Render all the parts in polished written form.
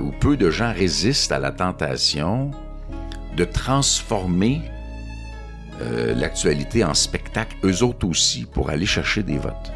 où peu de gens résistent à la tentation de transformer l'actualité en spectacle, eux autres aussi, pour aller chercher des votes.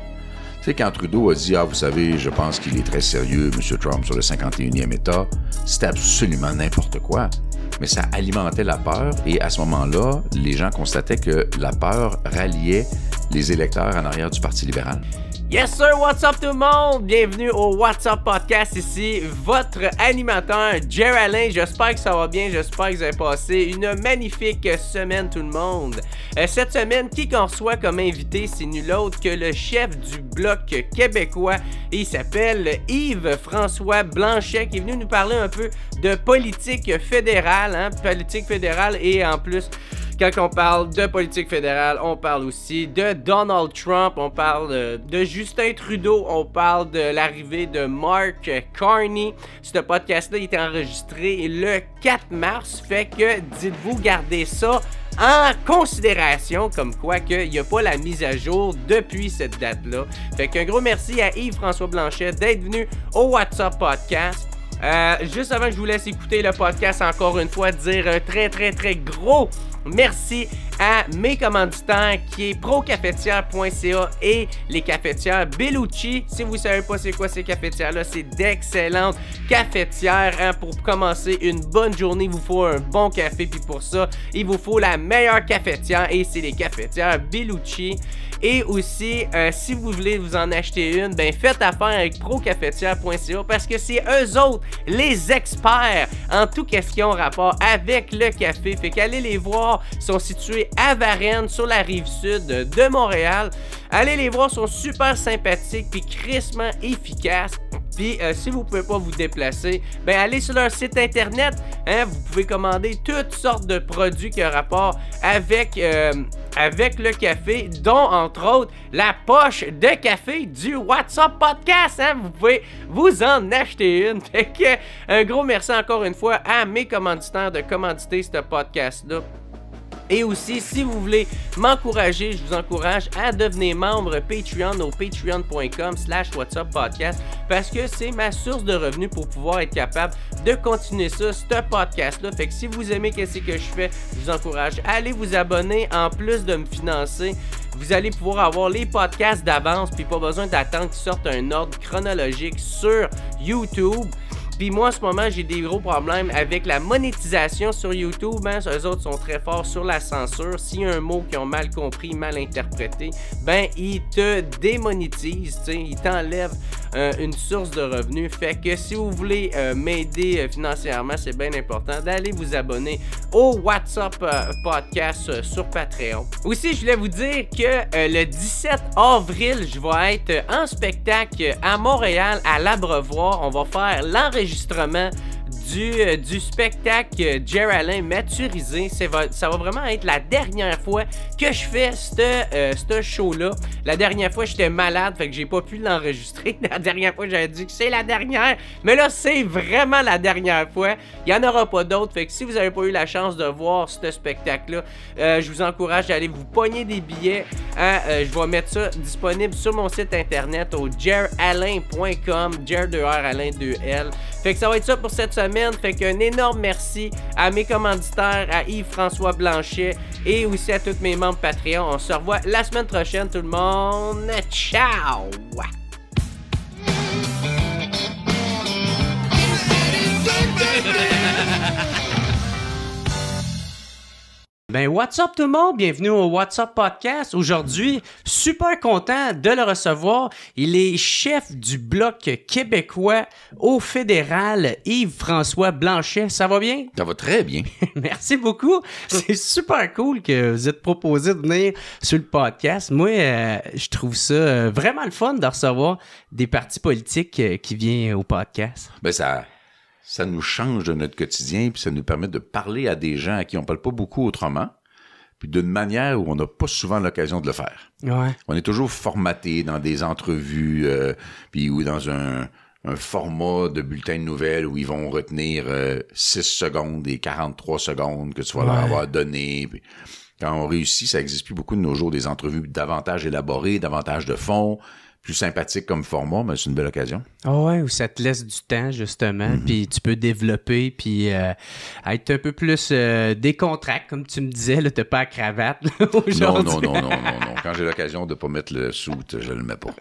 Tu sais, quand Trudeau a dit « Ah, vous savez, je pense qu'il est très sérieux, M. Trump, sur le 51e État », c'était absolument n'importe quoi. Mais ça alimentait la peur et à ce moment-là, les gens constataient que la peur ralliait les électeurs en arrière du Parti libéral. Yes sir, what's up tout le monde? Bienvenue au What's Up Podcast, ici votre animateur Jer Alain. J'espère que ça va bien, j'espère que vous avez passé une magnifique semaine tout le monde. Cette semaine, qui qu'on reçoit comme invité, c'est nul autre que le chef du Bloc québécois. Il s'appelle Yves-François Blanchet, qui est venu nous parler un peu de politique fédérale, politique fédérale et en plus... Quand on parle de politique fédérale, on parle aussi de Donald Trump, on parle de Justin Trudeau, on parle de l'arrivée de Mark Carney. Ce podcast-là est enregistré le 4 mars, fait que dites-vous garder ça en considération, comme quoi qu'il n'y a pas la mise à jour depuis cette date-là. Fait qu'un gros merci à Yves-François Blanchet d'être venu au What's Up Podcast. Juste avant que je vous laisse écouter le podcast, encore une fois, dire un très gros merci à mes commanditaires qui est procafetière.ca et les cafetières Bellucci. Si vous ne savez pas c'est quoi ces cafetières-là, c'est d'excellentes cafetières. Pour commencer une bonne journée, il vous faut un bon café. Puis pour ça, il vous faut la meilleure cafetière et c'est les cafetières Bellucci. Et aussi, si vous voulez vous en acheter une, ben faites affaire avec procafetière.ca parce que c'est eux autres, les experts en tout ce qui ont rapport avec le café. Fait qu'allez les voir, ils sont situés à Varennes, sur la rive sud de Montréal. Allez les voir, ils sont super sympathiques puis crissement efficaces. Puis si vous pouvez pas vous déplacer, ben allez sur leur site internet, vous pouvez commander toutes sortes de produits qui ont rapport avec le café, dont entre autres la poche de café du What's Up Podcast. Vous pouvez vous en acheter une. Fait que un gros merci encore une fois à mes commanditaires de commanditer ce podcast-là. Et aussi, si vous voulez m'encourager, je vous encourage à devenir membre Patreon au patreon.com/whatsuppodcast parce que c'est ma source de revenus pour pouvoir être capable de continuer ce podcast-là. Fait que si vous aimez ce que je fais, je vous encourage à aller vous abonner en plus de me financer. Vous allez pouvoir avoir les podcasts d'avance puis pas besoin d'attendre qu'ils sortent un ordre chronologique sur YouTube. Puis moi, en ce moment, j'ai des gros problèmes avec la monétisation sur YouTube. Eux autres sont très forts sur la censure. S'il y a un mot qu'ils ont mal compris, mal interprété, ben ils te démonétisent, ils t'enlèvent une source de revenus. Fait que si vous voulez m'aider financièrement, c'est bien important d'aller vous abonner au What's Up Podcast sur Patreon. Aussi, je voulais vous dire que le 17 avril, je vais être en spectacle à Montréal, à l'Abreuvoir. On va faire l'enregistrement du spectacle Jer Alain maturisé. Ça va vraiment être la dernière fois que je fais ce show-là. La dernière fois, j'étais malade, fait que j'ai pas pu l'enregistrer. La dernière fois, j'avais dit que c'est la dernière. Mais là, c'est vraiment la dernière fois. Il n'y en aura pas d'autres. Fait que si vous n'avez pas eu la chance de voir ce spectacle-là, je vous encourage d'aller vous pogner des billets. Je vais mettre ça disponible sur mon site internet au jeralain.com. Jer 2R, Alain 2L. Fait que ça va être ça pour cette semaine. Fait qu'un énorme merci à mes commanditaires, à Yves-François Blanchet et aussi à tous mes membres Patreon. On se revoit la semaine prochaine tout le monde. Ciao! Ben, what's up tout le monde? Bienvenue au What's Up Podcast. Aujourd'hui, super content de le recevoir. Il est chef du Bloc québécois au fédéral, Yves-François Blanchet. Ça va bien? Ça va très bien. Merci beaucoup. C'est super cool que vous êtes proposé de venir sur le podcast. Moi, je trouve ça vraiment le fun de recevoir des partis politiques qui viennent au podcast. Ben, ça nous change de notre quotidien, puis ça nous permet de parler à des gens à qui on parle pas beaucoup autrement, puis d'une manière où on n'a pas souvent l'occasion de le faire. Ouais. On est toujours formaté dans des entrevues, puis ou dans un format de bulletin de nouvelles où ils vont retenir 6 secondes et 43 secondes que tu vas leur avoir donné. Puis quand on réussit, ça n'existe plus beaucoup de nos jours, des entrevues davantage élaborées, davantage de fond. plus sympathique comme format, mais c'est une belle occasion. Oh ouais, où ça te laisse du temps, justement, puis tu peux développer, puis être un peu plus décontracté, comme tu me disais, là, t'as pas à cravate là, aujourd'hui. Non. Quand j'ai l'occasion de pas mettre le suit, je le mets pas.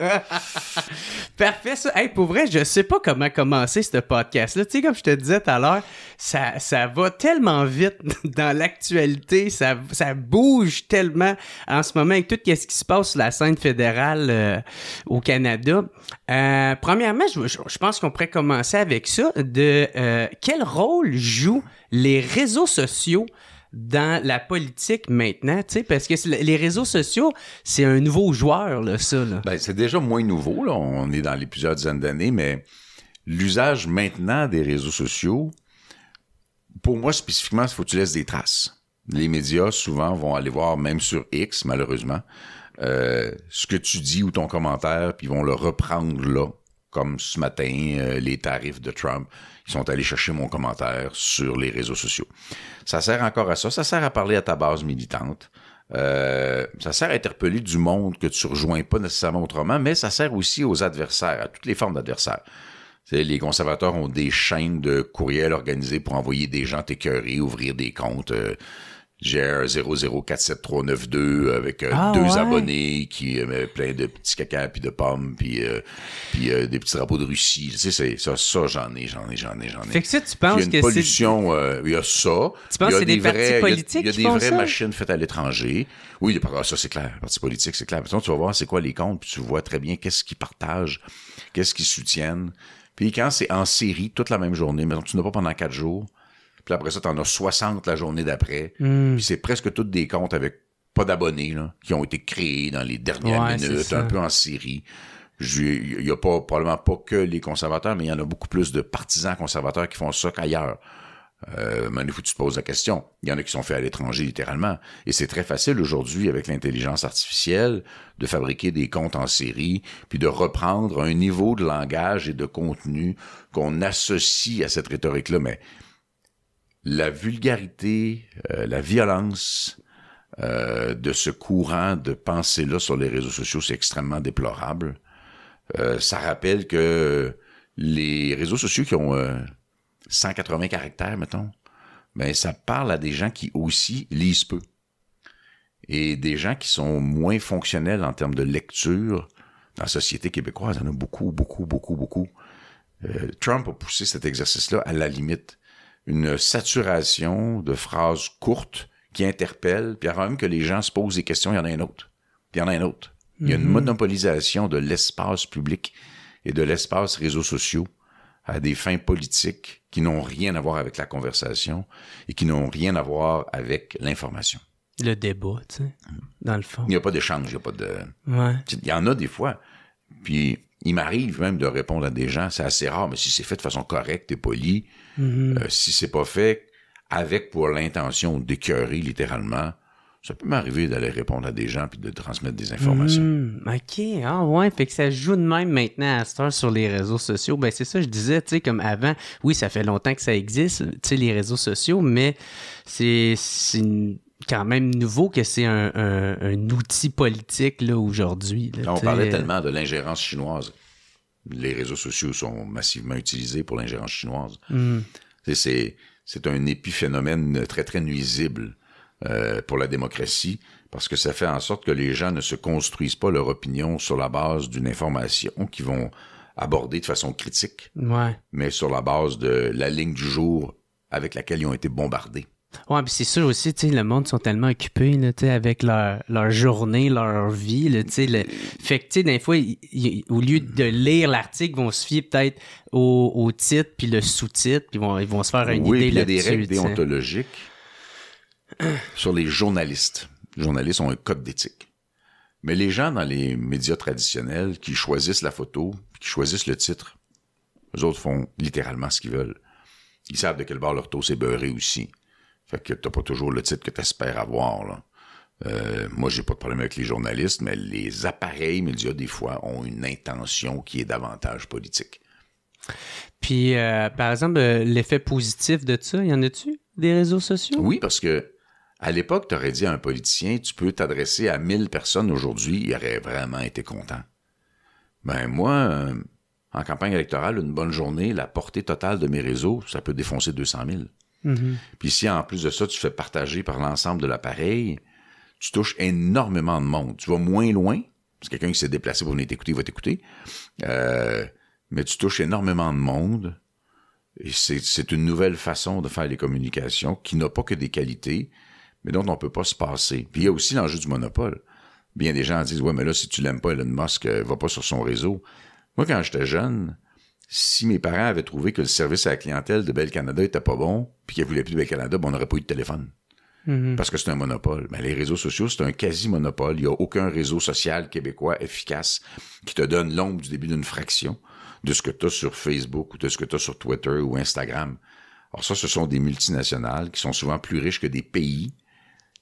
Parfait, ça. Hey, pour vrai, je sais pas comment commencer ce podcast-là. Tu sais, comme je te disais tout à l'heure, ça va tellement vite dans l'actualité, ça bouge tellement en ce moment avec tout ce qui se passe sur la scène fédérale au Canada. Premièrement, je pense qu'on pourrait commencer avec ça. Quel rôle jouent les réseaux sociaux dans la politique maintenant, tu sais, parce que les réseaux sociaux, c'est un nouveau joueur, là, ça, là. Ben, c'est déjà moins nouveau, là. On est dans les plusieurs dizaines d'années, mais l'usage maintenant des réseaux sociaux, pour moi, spécifiquement, il faut que tu laisses des traces. Les médias, souvent, vont aller voir, même sur X, malheureusement, ce que tu dis ou ton commentaire, puis ils vont le reprendre là, comme ce matin, les tarifs de Trump. Ils sont allés chercher mon commentaire sur les réseaux sociaux. Ça sert encore à ça. Ça sert à parler à ta base militante. Ça sert à interpeller du monde que tu rejoins pas nécessairement autrement, mais ça sert aussi aux adversaires, à toutes les formes d'adversaires. T'sais, les conservateurs ont des chaînes de courriels organisées pour envoyer des gens t'écœurer, ouvrir des comptes. GR 00473992 avec deux abonnés qui plein de petits caca puis de pommes puis des petits drapeaux de Russie. Tu sais, ça j'en ai. Fait que ça, tu penses que c'est... Il y a une pollution, il y a ça. Tu penses que c'est des partis politiques Il y a des vraies machines faites à l'étranger. Oui, ça c'est clair. Les partis politiques, c'est clair. Maintenant, tu vas voir c'est quoi les comptes, puis tu vois très bien qu'est-ce qu'ils partagent, qu'est-ce qu'ils soutiennent. Puis quand c'est en série, toute la même journée, mais tu n'as pas pendant 4 jours, puis après ça, t'en as 60 la journée d'après. Puis c'est presque tous des comptes avec pas d'abonnés, là, qui ont été créés dans les dernières minutes, un peu en série. Il y a probablement pas que les conservateurs, mais il y en a beaucoup plus de partisans conservateurs qui font ça qu'ailleurs. Mais il faut que tu te poses la question. Il y en a qui sont faits à l'étranger, littéralement. Et c'est très facile aujourd'hui, avec l'intelligence artificielle, de fabriquer des comptes en série, puis de reprendre un niveau de langage et de contenu qu'on associe à cette rhétorique-là. Mais la vulgarité, la violence de ce courant de pensée-là sur les réseaux sociaux, c'est extrêmement déplorable. Ça rappelle que les réseaux sociaux qui ont 180 caractères, mettons, ben ça parle à des gens qui aussi lisent peu. Et des gens qui sont moins fonctionnels en termes de lecture. Dans la société québécoise, il y en a beaucoup. Trump a poussé cet exercice-là à la limite. Une saturation de phrases courtes qui interpellent, puis avant même que les gens se posent des questions, il y en a un autre. Puis il y en a un autre. Il y a une monopolisation de l'espace public et de l'espace réseaux sociaux à des fins politiques qui n'ont rien à voir avec la conversation et qui n'ont rien à voir avec l'information. Le débat, tu sais, dans le fond. Il n'y a pas d'échange, il n'y a pas de... Ouais. Il y en a des fois, puis il m'arrive même de répondre à des gens, c'est assez rare, mais si c'est fait de façon correcte et polie, si c'est pas fait avec pour l'intention d'écœurer littéralement, ça peut m'arriver d'aller répondre à des gens puis de transmettre des informations. OK, fait que ça joue de même maintenant à cette heure sur les réseaux sociaux. Ben c'est ça, je disais, tu sais, comme avant, oui, ça fait longtemps que ça existe, tu sais, les réseaux sociaux, mais c'est quand même nouveau que c'est un outil politique, là, aujourd'hui. Là, on parlait tellement de l'ingérence chinoise. Les réseaux sociaux sont massivement utilisés pour l'ingérence chinoise. C'est un épiphénomène très, très nuisible pour la démocratie, parce que ça fait en sorte que les gens ne se construisent pas leur opinion sur la base d'une information qu'ils vont aborder de façon critique, mais sur la base de la ligne du jour avec laquelle ils ont été bombardés. Ouais, puis c'est sûr aussi, tu sais, le monde sont tellement occupés, là, tu sais, avec leur journée, leur vie, là, tu sais, fait que, tu sais, des fois, au lieu de lire l'article, ils vont se fier peut-être au titre puis le sous-titre, puis ils vont se faire une idée là-dessus. Oui, il y a des règles déontologiques sur les journalistes. Les journalistes ont un code d'éthique. Mais les gens dans les médias traditionnels qui choisissent la photo, qui choisissent le titre, eux autres font littéralement ce qu'ils veulent. Ils savent de quel bord leur toast est beurré aussi. Fait que t'as pas toujours le titre que t'espères avoir, là. Moi, j'ai pas de problème avec les journalistes, mais les appareils médias, des fois, ont une intention qui est davantage politique. Puis, par exemple, l'effet positif de ça, y en a-tu, des réseaux sociaux? Oui, parce que à l'époque, t'aurais dit à un politicien, tu peux t'adresser à 1000 personnes aujourd'hui, il aurait vraiment été content. Ben moi, en campagne électorale, une bonne journée, la portée totale de mes réseaux, ça peut défoncer 200 000. Mm-hmm. Puis si en plus de ça, tu fais partager par l'ensemble de l'appareil, tu touches énormément de monde. Tu vas moins loin, parce que quelqu'un qui s'est déplacé pour venir t'écouter, il va t'écouter, mais tu touches énormément de monde. Et c'est une nouvelle façon de faire les communications qui n'a pas que des qualités, mais dont on peut pas se passer. Puis il y a aussi l'enjeu du monopole. Bien des gens disent « Ouais, mais là, si tu l'aimes pas, Elon Musk, va pas sur son réseau. » Moi, quand j'étais jeune, si mes parents avaient trouvé que le service à la clientèle de Bell Canada était pas bon, puis qu'ils voulaient plus de Bell Canada, ben on n'aurait pas eu de téléphone. Mm-hmm. Parce que c'est un monopole. Mais les réseaux sociaux, c'est un quasi-monopole. Il n'y a aucun réseau social québécois efficace qui te donne l'ombre du début d'une fraction de ce que tu as sur Facebook ou de ce que tu as sur Twitter ou Instagram. Alors ça, ce sont des multinationales qui sont souvent plus riches que des pays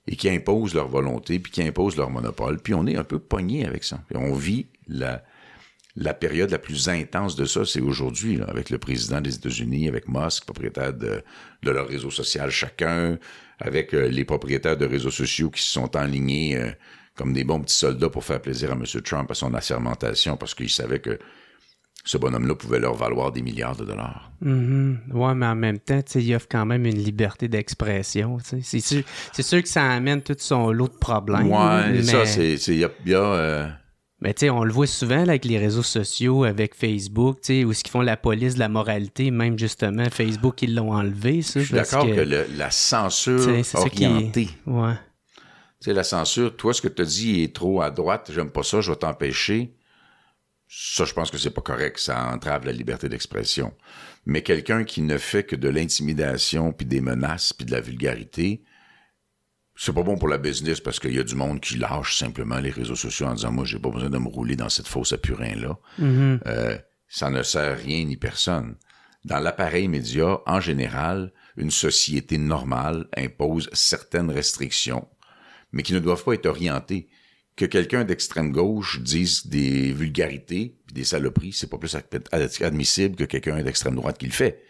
et qui imposent leur volonté, puis qui imposent leur monopole. Puis on est un peu pogné avec ça. Puis on vit la période la plus intense de ça, c'est aujourd'hui, là, avec le président des États-Unis, avec Musk, propriétaire de leur réseau social chacun, avec les propriétaires de réseaux sociaux qui se sont enlignés comme des bons petits soldats pour faire plaisir à M. Trump à son assermentation, parce qu'ils savaient que ce bonhomme-là pouvait leur valoir des milliards de dollars. Mm-hmm. Oui, mais en même temps, il offre quand même une liberté d'expression. C'est sûr que ça amène tout son lot de problèmes. Oui, mais... ça, il y a Mais tu sais, on le voit souvent là, avec les réseaux sociaux, avec Facebook, tu sais, où ce qu'ils font la police de la moralité, même justement, Facebook, ils l'ont enlevé, ça. Je suis d'accord que la censure orientée. Ouais. Tu sais, la censure, toi, ce que tu as dit est trop à droite, j'aime pas ça, je vais t'empêcher. Ça, je pense que c'est pas correct, ça entrave la liberté d'expression. Mais quelqu'un qui ne fait que de l'intimidation, puis des menaces, puis de la vulgarité, c'est pas bon pour la business parce qu'il y a du monde qui lâche simplement les réseaux sociaux en disant « Moi, j'ai pas besoin de me rouler dans cette fosse à purin-là. Mm-hmm. » Ça ne sert à rien ni personne. Dans l'appareil média, en général, une société normale impose certaines restrictions, mais qui ne doivent pas être orientées. Que quelqu'un d'extrême gauche dise des vulgarités puis des saloperies, c'est pas plus admissible que quelqu'un d'extrême droite qui le fait.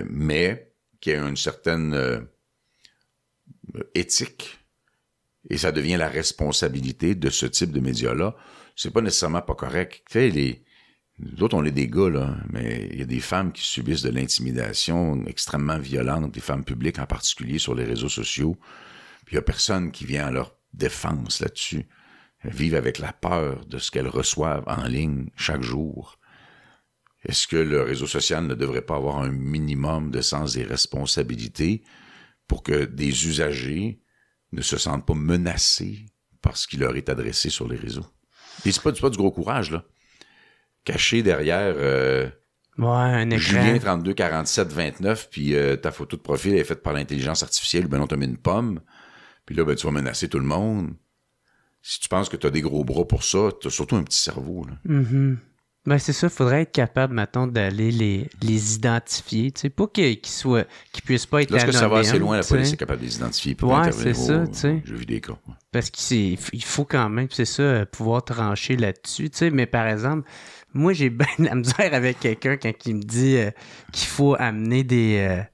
Mais qui a une certaine éthique, et ça devient la responsabilité de ce type de médias-là. C'est pas nécessairement pas correct. Tu sais, d'autres, on est des gars, là, mais il y a des femmes qui subissent de l'intimidation extrêmement violente, des femmes publiques en particulier sur les réseaux sociaux. Puis il y a personne qui vient à leur défense là-dessus. Elles vivent avec la peur de ce qu'elles reçoivent en ligne chaque jour. Est-ce que le réseau social ne devrait pas avoir un minimum de sens des responsabilités pour que des usagers ne se sentent pas menacés par ce qui leur est adressé sur les réseaux? Et c'est pas du gros courage, là. Caché derrière un écran. Julien 32 47 29, puis ta photo de profil est faite par l'intelligence artificielle, ben non, t'as mis une pomme. Puis là, ben, tu vas menacer tout le monde. Si tu penses que tu as des gros bras pour ça, tu as surtout un petit cerveau, là. Mm-hmm. Ben, c'est ça, il faudrait être capable, mettons, d'aller les identifier. Tu sais, pas qu'ils puissent pas être anonymes. Lorsque ça va assez loin, la police est capable de les identifier pour intervenir. C'est ça, tu sais. J'ai vu des cas. Ouais. Parce qu'il faut quand même, c'est ça, pouvoir trancher là-dessus. Tu sais, mais par exemple, moi, j'ai bien de la misère avec quelqu'un quand il me dit qu'il faut amener des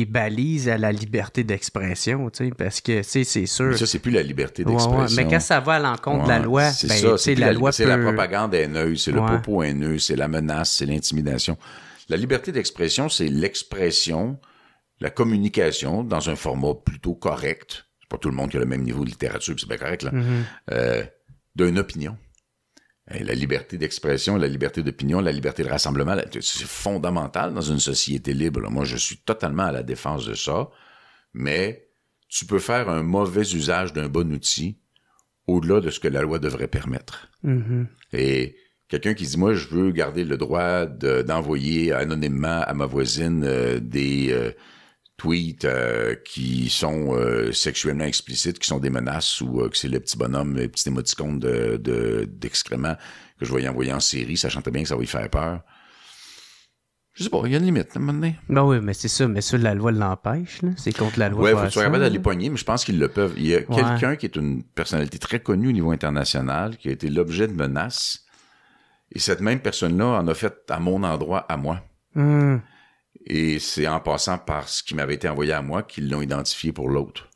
balises à la liberté d'expression, tu sais, parce que, tu sais, c'est sûr. Mais ça, c'est plus la liberté d'expression. Mais quand ça va à l'encontre de la loi, c'est ben, ça, c'est la loi c'est la propagande haineuse, c'est le propos haineux, c'est la menace, c'est l'intimidation. La liberté d'expression, c'est l'expression, la communication dans un format plutôt correct. C'est pas tout le monde qui a le même niveau de littérature, puis c'est bien correct, là. D'une opinion. Et la liberté d'expression, la liberté d'opinion, la liberté de rassemblement, c'est fondamental dans une société libre. Moi, je suis totalement à la défense de ça, mais tu peux faire un mauvais usage d'un bon outil au-delà de ce que la loi devrait permettre. Mm-hmm. Et quelqu'un qui dit, moi, je veux garder le droit d'envoyer anonymement à ma voisine des tweets qui sont sexuellement explicites, qui sont des menaces ou que c'est le petit bonhomme, le petit émoticône d'excréments que je vais y envoyer en série, sachant très bien que ça va y faire peur. Je sais pas, il y a une limite, à un moment donné. Ben oui, mais c'est ça, mais ça, la loi l'empêche, là. C'est contre la loi. Ouais, faut que tu sois capable d'aller pogner, mais je pense qu'ils le peuvent. Il y a quelqu'un qui est une personnalité très connue au niveau international, qui a été l'objet de menaces, et cette même personne-là en a fait à mon endroit, à moi. Mm. Et c'est en passant par ce qui m'avait été envoyé à moi qu'ils l'ont identifié pour l'autre.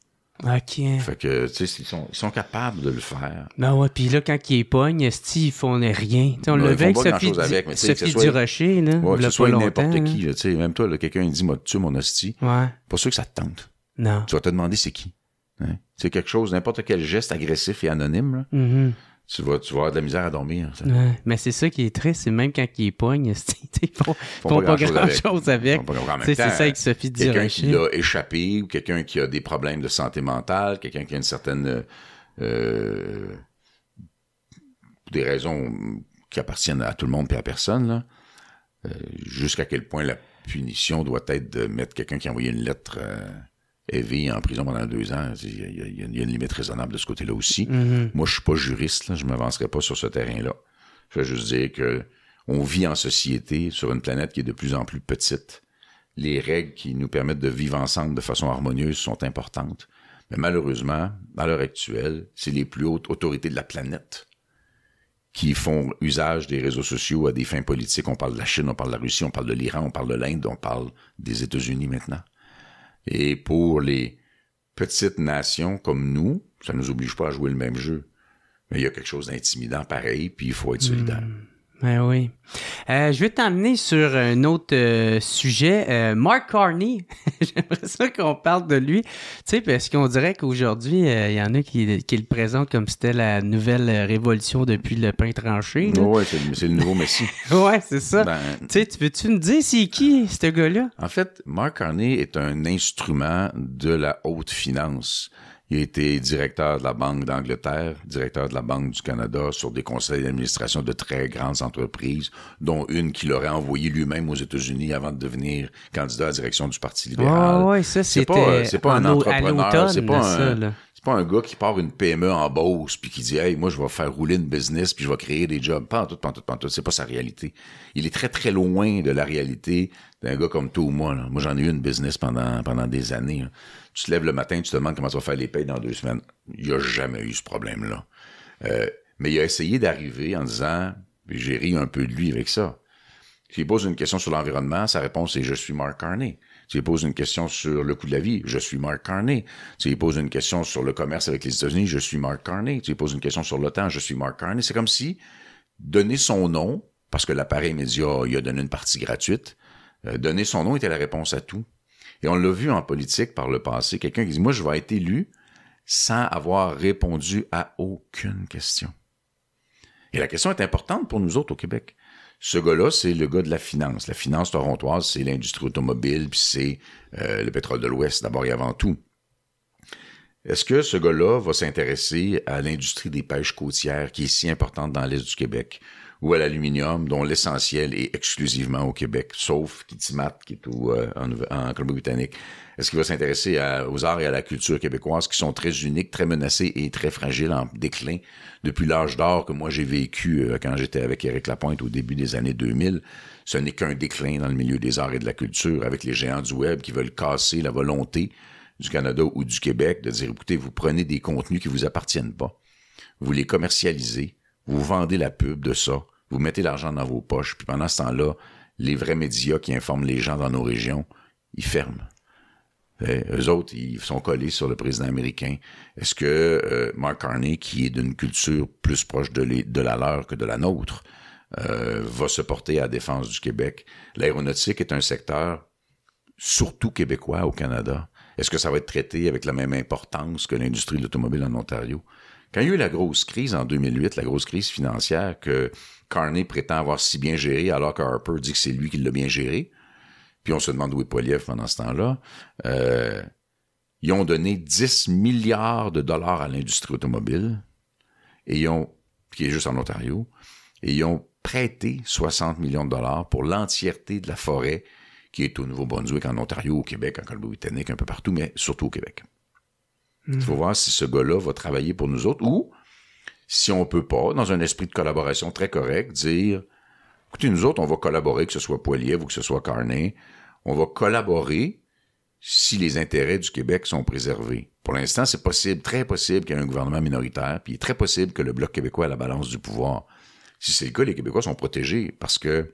OK. Fait que, tu sais, ils sont capables de le faire. Ben ouais, puis là, quand ils pognent, ils font rien. T'sais, on Ben, le ils font avec pas Sophie, grand-chose avec, mais Sophie soit- Durocher, là. Ouais, que là, ce soit pas n'importe longtemps, qui, là, tu sais, même toi, là, quelqu'un il dit, moi, tu mon hostie. Ouais. Pas sûr que ça te tente. Non. Tu vas te demander c'est qui. Hein? C'est quelque chose, n'importe quel geste agressif et anonyme, là, Mhm. tu vas avoir de la misère à dormir. Ça. Ouais. Mais c'est ça qui est triste, c'est même quand ils pognent, ils font pas grand-chose avec. Ils font pas grand-chose avec. C'est ça avec Sophie Quelqu'un qui Durocher. l'a échappé, ou quelqu'un qui a des problèmes de santé mentale, quelqu'un qui a une certaine... des raisons qui appartiennent à tout le monde et à personne, là, jusqu'à quel point la punition doit être de mettre quelqu'un qui a envoyé une lettre heavy en prison pendant 2 ans. Il y a une limite raisonnable de ce côté-là aussi. Mhm. Moi, je suis pas juriste, là, je m'avancerai pas sur ce terrain-là. Je vais juste dire que on vit en société sur une planète qui est de plus en plus petite. Les règles qui nous permettent de vivre ensemble de façon harmonieuse sont importantes. Mais malheureusement, à l'heure actuelle, c'est les plus hautes autorités de la planète qui font usage des réseaux sociaux à des fins politiques. On parle de la Chine, on parle de la Russie, on parle de l'Iran, on parle de l'Inde, on parle des États-Unis maintenant. Et pour les petites nations comme nous, ça ne nous oblige pas à jouer le même jeu. Mais il y a quelque chose d'intimidant pareil, puis il faut être solidaire. Ben oui. Je vais t'emmener sur un autre sujet. Mark Carney, j'aimerais ça qu'on parle de lui. Tu sais, parce qu'on dirait qu'aujourd'hui, il y en a qui le présentent comme si c'était la nouvelle révolution depuis le pain tranché. Oui, c'est le nouveau Messie. Ouais, c'est ça. Ben, Tu sais, veux-tu me dire c'est qui, ce gars-là? en fait, Mark Carney est un instrument de la haute finance. Il a été directeur de la Banque d'Angleterre, directeur de la Banque du Canada sur des conseils d'administration de très grandes entreprises, dont une qu'il aurait envoyée lui-même aux États-Unis avant de devenir candidat à la direction du Parti libéral. Ouais, ça, c'était c'est pas un entrepreneur, c'est pas un un gars qui part une PME en Beauce puis qui dit « Hey, moi, je vais faire rouler une business puis je vais créer des jobs. » Pas en tout. C'est pas sa réalité. Il est très, très loin de la réalité d'un gars comme toi ou moi. Là. Moi, j'en ai eu une business pendant des années. Là. Tu te lèves le matin, tu te demandes comment tu vas faire les payes dans 2 semaines. Il a jamais eu ce problème-là. Mais il a essayé d'arriver en disant « J'ai ri un peu de lui avec ça. » Tu lui poses une question sur l'environnement, sa réponse est « Je suis Mark Carney ». Tu lui poses une question sur le coût de la vie, je suis Mark Carney. Tu lui poses une question sur le commerce avec les États-Unis, je suis Mark Carney. Tu lui poses une question sur l'OTAN, je suis Mark Carney. C'est comme si donner son nom, parce que l'appareil média il a donné une partie gratuite, donner son nom était la réponse à tout. Et on l'a vu en politique par le passé, quelqu'un qui dit « Moi, je vais être élu sans avoir répondu à aucune question. » Et la question est importante pour nous autres au Québec. Ce gars-là, c'est le gars de la finance. La finance torontoise, c'est l'industrie automobile, puis c'est le pétrole de l'Ouest, d'abord et avant tout. Est-ce que ce gars-là va s'intéresser à l'industrie des pêches côtières, qui est si importante dans l'Est du Québec, ou à l'aluminium, dont l'essentiel est exclusivement au Québec, sauf Kitimat, qui est en Colombie-Britannique? Est-ce qu'il va s'intéresser aux arts et à la culture québécoise, qui sont très uniques, très menacés et très fragiles, en déclin depuis l'âge d'or que moi j'ai vécu quand j'étais avec Éric Lapointe au début des années 2000? Ce n'est qu'un déclin dans le milieu des arts et de la culture, avec les géants du web qui veulent casser la volonté du Canada ou du Québec de dire, écoutez, vous prenez des contenus qui vous appartiennent pas, vous les commercialisez, vous vendez la pub de ça, vous mettez l'argent dans vos poches, puis pendant ce temps-là, les vrais médias qui informent les gens dans nos régions, ils ferment. Eux autres, ils sont collés sur le président américain. Est-ce que Mark Carney, qui est d'une culture plus proche de la leur que de la nôtre, va se porter à la défense du Québec? L'aéronautique est un secteur surtout québécois au Canada. Est-ce que ça va être traité avec la même importance que l'industrie de l'automobile en Ontario? Quand il y a eu la grosse crise en 2008, la grosse crise financière que Carney prétend avoir si bien gérée, alors que Harper dit que c'est lui qui l'a bien gérée, puis on se demande où est Poilievre pendant ce temps-là, ils ont donné 10 milliards de dollars à l'industrie automobile, qui est juste en Ontario, et ils ont prêté 60 millions de dollars pour l'entièreté de la forêt qui est au Nouveau-Brunswick, en Ontario, au Québec, en Colombie-Britannique, un peu partout, mais surtout au Québec. Il faut voir si ce gars-là va travailler pour nous autres ou si on peut pas, dans un esprit de collaboration très correct, dire « Écoutez, nous autres, on va collaborer, que ce soit Poilievre ou que ce soit Carney, on va collaborer si les intérêts du Québec sont préservés. » Pour l'instant, c'est possible, très possible qu'il y ait un gouvernement minoritaire, puis il est très possible que le Bloc québécois ait la balance du pouvoir. Si c'est le cas, les Québécois sont protégés parce que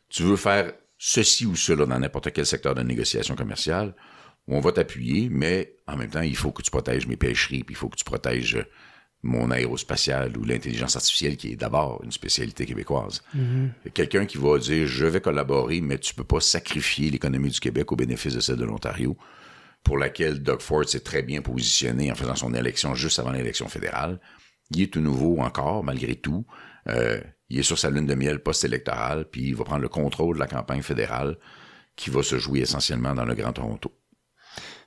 tu veux faire ceci ou cela dans n'importe quel secteur de négociation commerciale, où on va t'appuyer, mais en même temps, il faut que tu protèges mes pêcheries, puis il faut que tu protèges mon aérospatial ou l'intelligence artificielle, qui est d'abord une spécialité québécoise. Quelqu'un qui va dire « je vais collaborer, mais tu peux pas sacrifier l'économie du Québec au bénéfice de celle de l'Ontario », pour laquelle Doug Ford s'est très bien positionné en faisant son élection juste avant l'élection fédérale. Il est tout nouveau encore, malgré tout. Il est sur sa lune de miel post-électorale, puis il va prendre le contrôle de la campagne fédérale qui va se jouer essentiellement dans le Grand Toronto.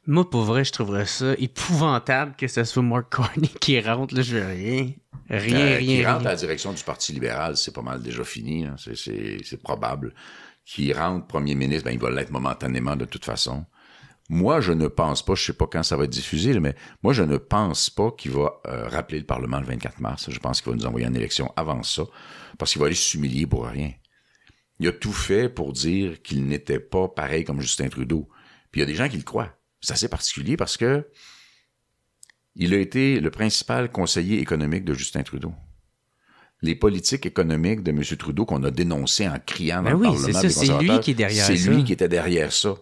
Moi, pour vrai, je trouverais ça épouvantable que ce soit Mark Carney qui rentre. Là, je veux rien. Qui rentre à la direction du Parti libéral, c'est pas mal déjà fini. Hein. C'est probable. Qui rentre premier ministre, ben, il va l'être momentanément de toute façon. Moi, je ne pense pas, je sais pas quand ça va être diffusé, mais moi, je ne pense pas qu'il va rappeler le Parlement le 24 mars. Je pense qu'il va nous envoyer en élection avant ça, parce qu'il va aller s'humilier pour rien. Il a tout fait pour dire qu'il n'était pas pareil comme Justin Trudeau. Puis il y a des gens qui le croient. C'est assez particulier parce que il a été le principal conseiller économique de Justin Trudeau. Les politiques économiques de M. Trudeau qu'on a dénoncées en criant dans le Parlement des conservateurs, c'est lui qui est derrière ça. C'est lui qui était derrière ça.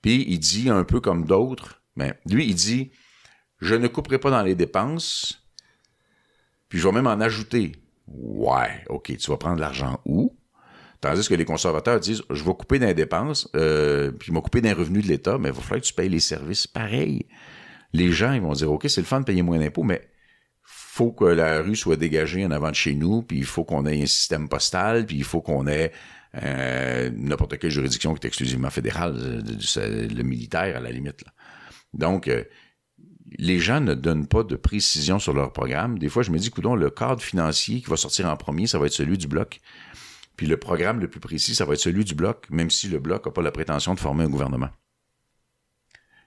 Puis il dit un peu comme d'autres, mais lui il dit « je ne couperai pas dans les dépenses, puis je vais même en ajouter. » Ouais, OK, tu vas prendre l'argent où? Tandis que les conservateurs disent, je vais couper dans les dépenses, puis je vais couper dans les revenus de l'État, mais il va falloir que tu payes les services pareil. Les gens, ils vont dire, OK, c'est le fun de payer moins d'impôts, mais faut que la rue soit dégagée en avant de chez nous, puis il faut qu'on ait un système postal, puis il faut qu'on ait n'importe quelle juridiction qui est exclusivement fédérale, le militaire à la limite. Là. Donc, les gens ne donnent pas de précision sur leur programme. Des fois, je me dis, coudonc, le cadre financier qui va sortir en premier, ça va être celui du Bloc. Puis le programme le plus précis, ça va être celui du Bloc, même si le Bloc n'a pas la prétention de former un gouvernement.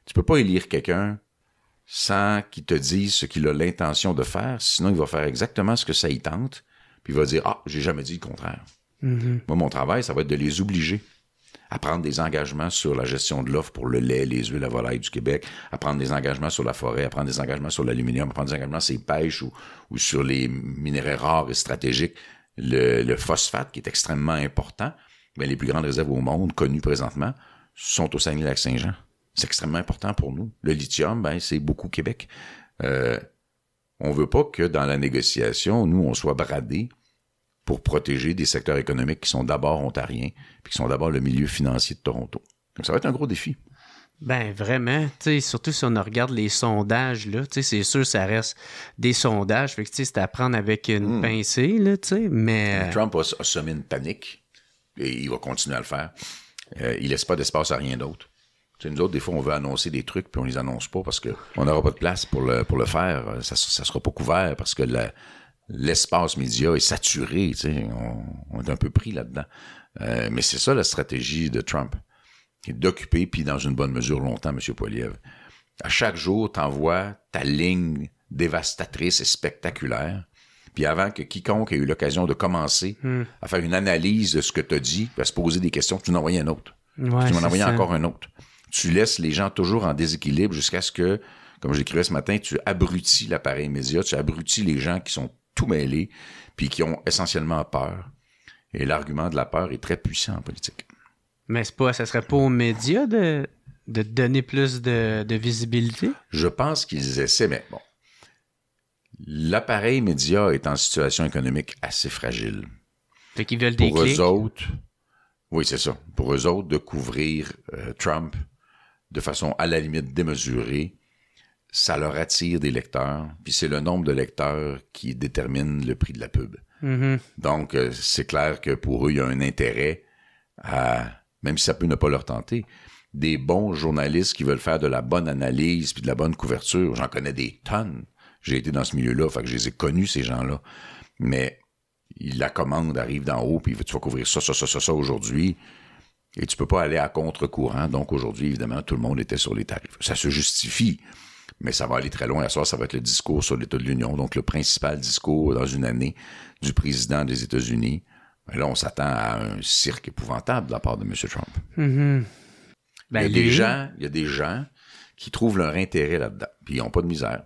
Tu peux pas élire quelqu'un sans qu'il te dise ce qu'il a l'intention de faire, sinon il va faire exactement ce que ça y tente, puis il va dire « Ah, j'ai jamais dit le contraire. » Moi, mon travail, ça va être de les obliger à prendre des engagements sur la gestion de l'offre pour le lait, les œufs, la volaille du Québec, à prendre des engagements sur la forêt, à prendre des engagements sur l'aluminium, à prendre des engagements sur les pêches ou sur les minerais rares et stratégiques. Le phosphate, qui est extrêmement important, mais les plus grandes réserves au monde, connues présentement, sont au Saguenay-Lac-Saint-Jean. C'est extrêmement important pour nous. Le lithium, ben, c'est beaucoup Québec. On veut pas que dans la négociation, nous, on soit bradés pour protéger des secteurs économiques qui sont d'abord ontariens, puis qui sont d'abord le milieu financier de Toronto. Donc, ça va être un gros défi. Ben vraiment, tu sais, surtout si on regarde les sondages, là, tu sais, c'est sûr, ça reste des sondages, fait que tu sais, c'est à prendre avec une pincée, là, tu sais, mais... Trump a semé une panique, et il va continuer à le faire. Il laisse pas d'espace à rien d'autre. Tu sais, nous autres, des fois, on veut annoncer des trucs, puis on les annonce pas parce qu'on n'aura pas de place pour le faire. Ça sera pas couvert parce que l'espace média est saturé, tu sais, on est un peu pris là-dedans. Mais c'est ça la stratégie de Trump. D'occuper, puis dans une bonne mesure longtemps, M. Poilievre. À chaque jour, t'envoies ta ligne dévastatrice et spectaculaire, puis avant que quiconque ait eu l'occasion de commencer à faire une analyse de ce que t'as dit, puis à se poser des questions, tu m'en envoies un autre. Ouais, tu m'en envoies encore un autre. Tu laisses les gens toujours en déséquilibre jusqu'à ce que, comme j'écrivais ce matin, tu abrutis l'appareil média, tu abrutis les gens qui sont tout mêlés, puis qui ont essentiellement peur. Et l'argument de la peur est très puissant en politique. Mais ça serait pas aux médias de donner plus de visibilité? Je pense qu'ils essaient, mais bon. L'appareil média est en situation économique assez fragile. Fait qu'ils veulent des clics. clics. Pour eux autres, oui, c'est ça. Pour eux autres, de couvrir Trump de façon à la limite démesurée, ça leur attire des lecteurs, puis c'est le nombre de lecteurs qui détermine le prix de la pub. Donc, c'est clair que pour eux, il y a un intérêt à... même si ça peut ne pas leur tenter, des bons journalistes qui veulent faire de la bonne analyse puis de la bonne couverture. J'en connais des tonnes. J'ai été dans ce milieu-là, fait que je les ai connus, ces gens-là. Mais la commande arrive d'en haut, puis tu vas couvrir ça aujourd'hui. Et tu peux pas aller à contre-courant. Donc aujourd'hui, évidemment, tout le monde était sur les tarifs. Ça se justifie, mais ça va aller très loin. À soir, ça va être le discours sur l'État de l'Union, donc le principal discours dans une année du président des États-Unis. Mais là, on s'attend à un cirque épouvantable de la part de M. Trump. Ben, il y a des gens qui trouvent leur intérêt là-dedans, puis ils n'ont pas de misère.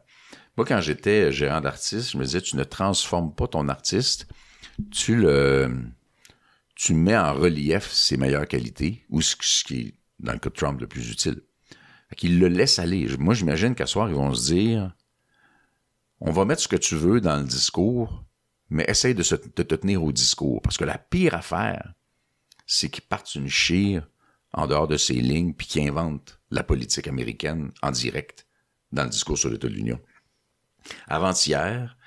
Moi, quand j'étais gérant d'artiste, je me disais, tu ne transformes pas ton artiste, tu mets en relief ses meilleures qualités, ou ce qui est, dans le cas de Trump, le plus utile. Qu'ils le laissent aller. Moi, j'imagine qu'à soir, ils vont se dire, on va mettre ce que tu veux dans le discours, mais essaye de te tenir au discours. Parce que la pire affaire, c'est qu'ils partent une chire en dehors de ces lignes puis qu'ils inventent la politique américaine en direct dans le discours sur l'État de l'Union. Avant-hier,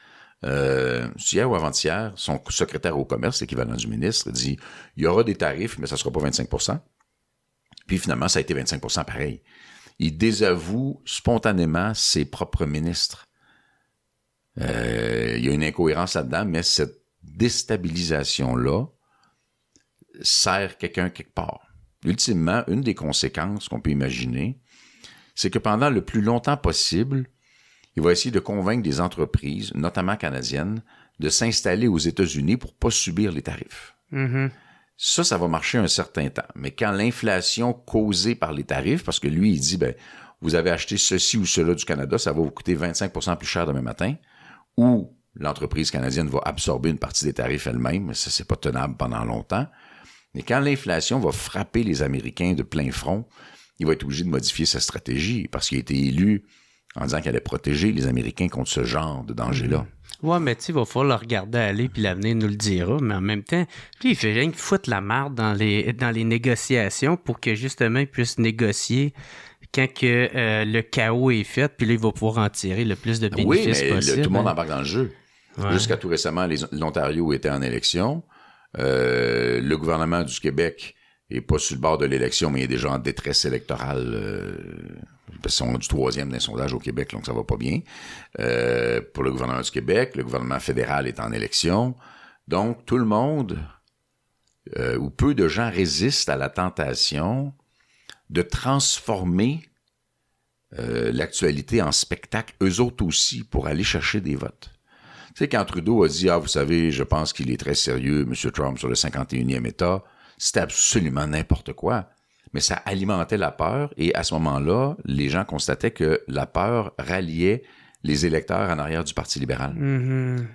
hier ou avant-hier, son secrétaire au commerce, l'équivalent du ministre, dit « Il y aura des tarifs, mais ça ne sera pas 25 ». Puis finalement, ça a été 25 % pareil. Il désavoue spontanément ses propres ministres. Il y a une incohérence là-dedans, mais cette déstabilisation-là sert quelqu'un quelque part. Ultimement, une des conséquences qu'on peut imaginer, c'est que pendant le plus longtemps possible, il va essayer de convaincre des entreprises, notamment canadiennes, de s'installer aux États-Unis pour ne pas subir les tarifs. Mm-hmm. Ça va marcher un certain temps. Mais quand l'inflation causée par les tarifs, parce que lui, il dit, vous avez acheté ceci ou cela du Canada, ça va vous coûter 25 % plus cher demain matin, ou l'entreprise canadienne va absorber une partie des tarifs elle-même, mais ça, c'est pas tenable pendant longtemps. Mais quand l'inflation va frapper les Américains de plein front, il va être obligé de modifier sa stratégie, parce qu'il a été élu en disant qu'il allait protéger les Américains contre ce genre de danger-là. Ouais, mais tu sais, il va falloir le regarder aller, puis l'avenir nous le dira. Mais en même temps, lui, il fait rien que foutre la marde dans les négociations pour que, justement, il puisse négocier quand que le chaos est fait, puis là, il va pouvoir en tirer le plus de bénéfices possible. Tout le monde embarque dans le jeu. Ouais. Jusqu'à tout récemment, l'Ontario était en élection. Le gouvernement du Québec est pas sur le bord de l'élection, mais il est déjà en détresse électorale. Ils sont du 3e d'un sondage au Québec, donc ça va pas bien. Pour le gouvernement du Québec, le gouvernement fédéral est en élection. Donc, tout le monde, ou peu de gens résistent à la tentation de transformer l'actualité en spectacle, eux autres aussi, pour aller chercher des votes. Tu sais, quand Trudeau a dit « Ah, vous savez, je pense qu'il est très sérieux, M. Trump, sur le 51e État », c'était absolument n'importe quoi. Mais ça alimentait la peur, et à ce moment-là, les gens constataient que la peur ralliait les électeurs en arrière du Parti libéral. Mm-hmm.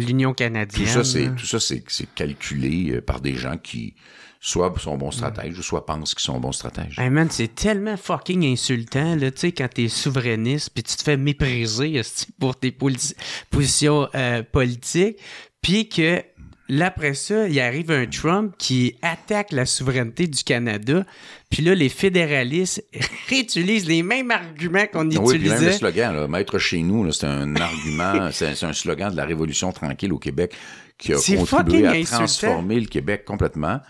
L'Union canadienne. Tout ça, c'est calculé par des gens qui soit sont bons stratèges, ou soit pensent qu'ils sont bons stratèges. Hey man, c'est tellement fucking insultant, là, tu sais, quand t'es souverainiste, puis tu te fais mépriser pour tes positions politiques, puis que là, après ça, il arrive un Trump qui attaque la souveraineté du Canada, puis là, les fédéralistes réutilisent les mêmes arguments qu'on utilisait. Oui, puis même le slogan, là, Maître chez nous, là, c'est un argument, c'est un slogan de la Révolution tranquille au Québec qui a contribué à transformer le Québec complètement.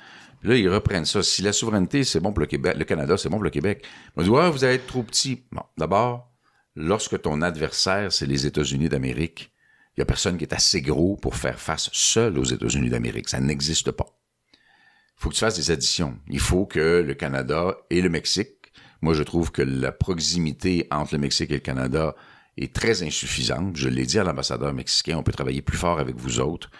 Puis là, ils reprennent ça. Si la souveraineté, c'est bon pour le Québec, le Canada, c'est bon pour le Québec. On dit, ouais, vous allez être trop petit. Bon, d'abord, lorsque ton adversaire, c'est les États-Unis d'Amérique, il n'y a personne qui est assez gros pour faire face seul aux États-Unis d'Amérique. Ça n'existe pas. Il faut que tu fasses des additions. Il faut que le Canada et le Mexique, moi je trouve que la proximité entre le Mexique et le Canada est très insuffisante. Je l'ai dit à l'ambassadeur mexicain, on peut travailler plus fort avec vous autres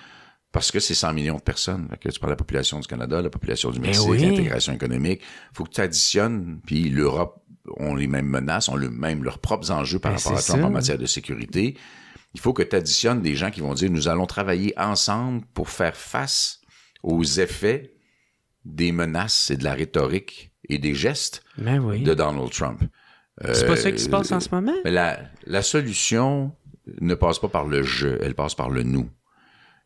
parce que c'est 100 millions de personnes. Que tu parles de la population du Canada, la population du Mexique, l'intégration économique. Il faut que tu additionnes, puis l'Europe ont les mêmes menaces, ont même leurs propres enjeux par rapport à Trump en matière de sécurité. Il faut que tu additionnes des gens qui vont dire « Nous allons travailler ensemble pour faire face aux effets des menaces et de la rhétorique et des gestes de Donald Trump. » C'est pas ça qui se passe en ce moment? Mais la solution ne passe pas par le « je », elle passe par le « nous ».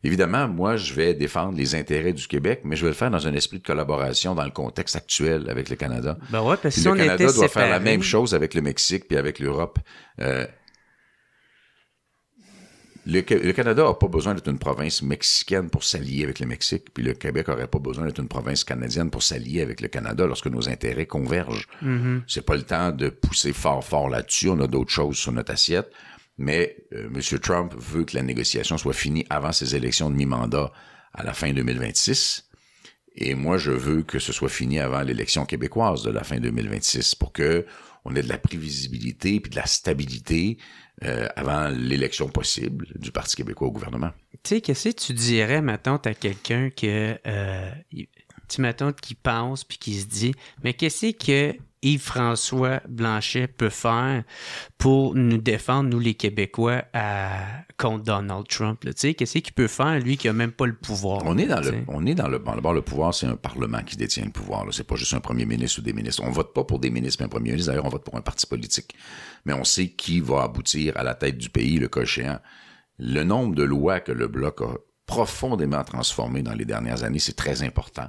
Évidemment, moi, je vais défendre les intérêts du Québec, mais je vais le faire dans un esprit de collaboration dans le contexte actuel avec le Canada. Ben ouais, parce que si le Canada doit faire la même chose avec le Mexique puis avec l'Europe. Le Canada n'a pas besoin d'être une province mexicaine pour s'allier avec le Mexique, puis le Québec n'aurait pas besoin d'être une province canadienne pour s'allier avec le Canada lorsque nos intérêts convergent. Mm-hmm. C'est pas le temps de pousser fort là-dessus, on a d'autres choses sur notre assiette, mais M. Trump veut que la négociation soit finie avant ses élections de mi-mandat à la fin 2026, et moi je veux que ce soit fini avant l'élection québécoise de la fin 2026 pour que on ait de la prévisibilité puis de la stabilité avant l'élection possible du Parti québécois au gouvernement. Tu sais, qu'est-ce que tu dirais, mettons, à quelqu'un que, tu mettons, qui pense puis qui se dit, mais qu'est-ce que Yves-François Blanchet peut faire pour nous défendre, nous les Québécois, contre Donald Trump? Tu sais, qu'est-ce qu'il peut faire, lui, qui n'a même pas le pouvoir? On est dans le pouvoir, c'est un parlement qui détient le pouvoir. Là. C'est pas juste un premier ministre ou des ministres. On vote pas pour des ministres, mais un premier ministre. D'ailleurs, on vote pour un parti politique. Mais on sait qui va aboutir à la tête du pays, le cas échéant. Le nombre de lois que le Bloc a profondément transformées dans les dernières années, c'est très important.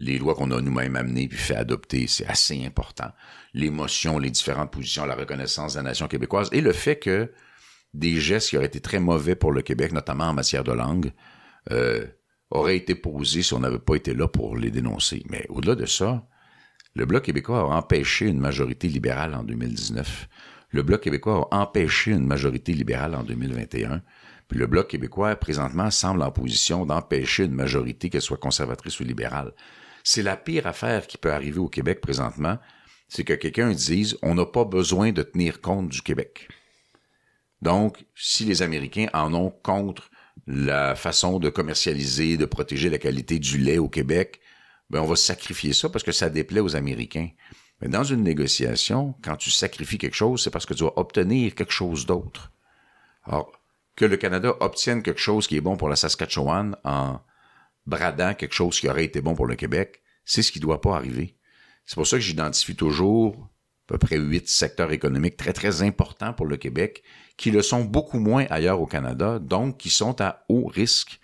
Les lois qu'on a nous-mêmes amenées puis fait adopter, c'est assez important. L'émotion, les différentes positions, la reconnaissance de la nation québécoise et le fait que des gestes qui auraient été très mauvais pour le Québec, notamment en matière de langue, auraient été posés si on n'avait pas été là pour les dénoncer. Mais au-delà de ça, le Bloc québécois a empêché une majorité libérale en 2019. Le Bloc québécois a empêché une majorité libérale en 2021. Puis le Bloc québécois, présentement, semble en position d'empêcher une majorité, qu'elle soit conservatrice ou libérale. C'est la pire affaire qui peut arriver au Québec présentement, c'est que quelqu'un dise « on n'a pas besoin de tenir compte du Québec ». Donc, si les Américains en ont contre la façon de commercialiser, de protéger la qualité du lait au Québec, ben on va sacrifier ça parce que ça déplaît aux Américains. Mais dans une négociation, quand tu sacrifies quelque chose, c'est parce que tu vas obtenir quelque chose d'autre. Alors, que le Canada obtienne quelque chose qui est bon pour la Saskatchewan en bradant quelque chose qui aurait été bon pour le Québec, c'est ce qui ne doit pas arriver. C'est pour ça que j'identifie toujours à peu près 8 secteurs économiques très, très importants pour le Québec, qui le sont beaucoup moins ailleurs au Canada, donc qui sont à haut risque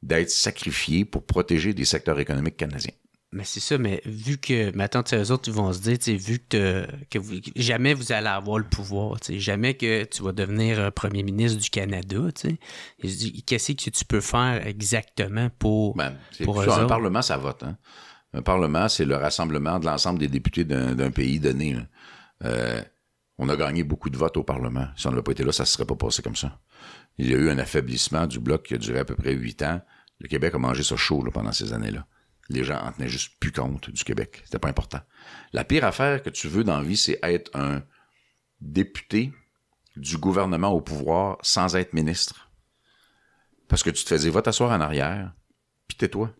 d'être sacrifiés pour protéger des secteurs économiques canadiens. Mais c'est ça, mais vu que, maintenant, eux autres, ils vont se dire, vu que jamais vous allez avoir le pouvoir, jamais que tu vas devenir premier ministre du Canada, qu'est-ce que tu peux faire exactement pour eux autres? Un Parlement, ça vote. Hein? Un Parlement, c'est le rassemblement de l'ensemble des députés d'un pays donné. On a gagné beaucoup de votes au Parlement. Si on n'avait pas été là, ça ne se serait pas passé comme ça. Il y a eu un affaiblissement du Bloc qui a duré à peu près 8 ans. Le Québec a mangé ça chaud pendant ces années-là. Les gens en tenaient juste plus compte du Québec. C'était pas important. La pire affaire que tu veux dans la vie, c'est être un député du gouvernement au pouvoir sans être ministre. Parce que tu te faisais va t'asseoir en arrière, puis tais-toi.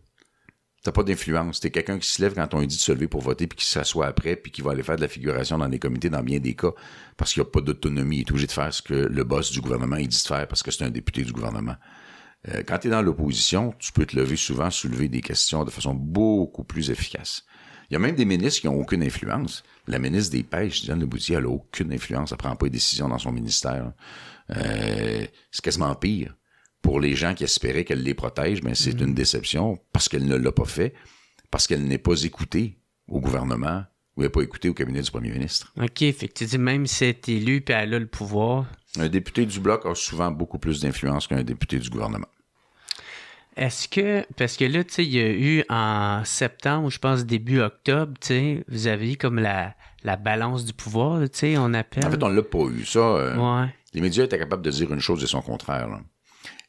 T'as pas d'influence. T'es quelqu'un qui se lève quand on lui dit de se lever pour voter, puis qui s'assoit après, puis qui va aller faire de la figuration dans des comités dans bien des cas, parce qu'il n'y a pas d'autonomie. Il est obligé de faire ce que le boss du gouvernement il dit de faire, parce que c'est un député du gouvernement. Quand tu es dans l'opposition, tu peux te lever souvent, soulever des questions de façon beaucoup plus efficace. Il y a même des ministres qui n'ont aucune influence. La ministre des Pêches, Diane Leboutillier, elle n'a aucune influence. Elle ne prend pas de décision dans son ministère. C'est quasiment pire. Pour les gens qui espéraient qu'elle les protège, mais c'est une déception parce qu'elle ne l'a pas fait, parce qu'elle n'est pas écoutée au gouvernement ou n'est pas écoutée au cabinet du premier ministre. OK, fait que tu dis même si elle est élue et elle a le pouvoir... Un député du Bloc a souvent beaucoup plus d'influence qu'un député du gouvernement. Est-ce que, parce que là, tu sais, il y a eu en septembre, je pense début octobre, tu sais, vous avez eu comme la balance du pouvoir, tu sais, on appelle. En fait, on l'a pas eu. Ça, ouais. Les médias étaient capables de dire une chose et son contraire. Là.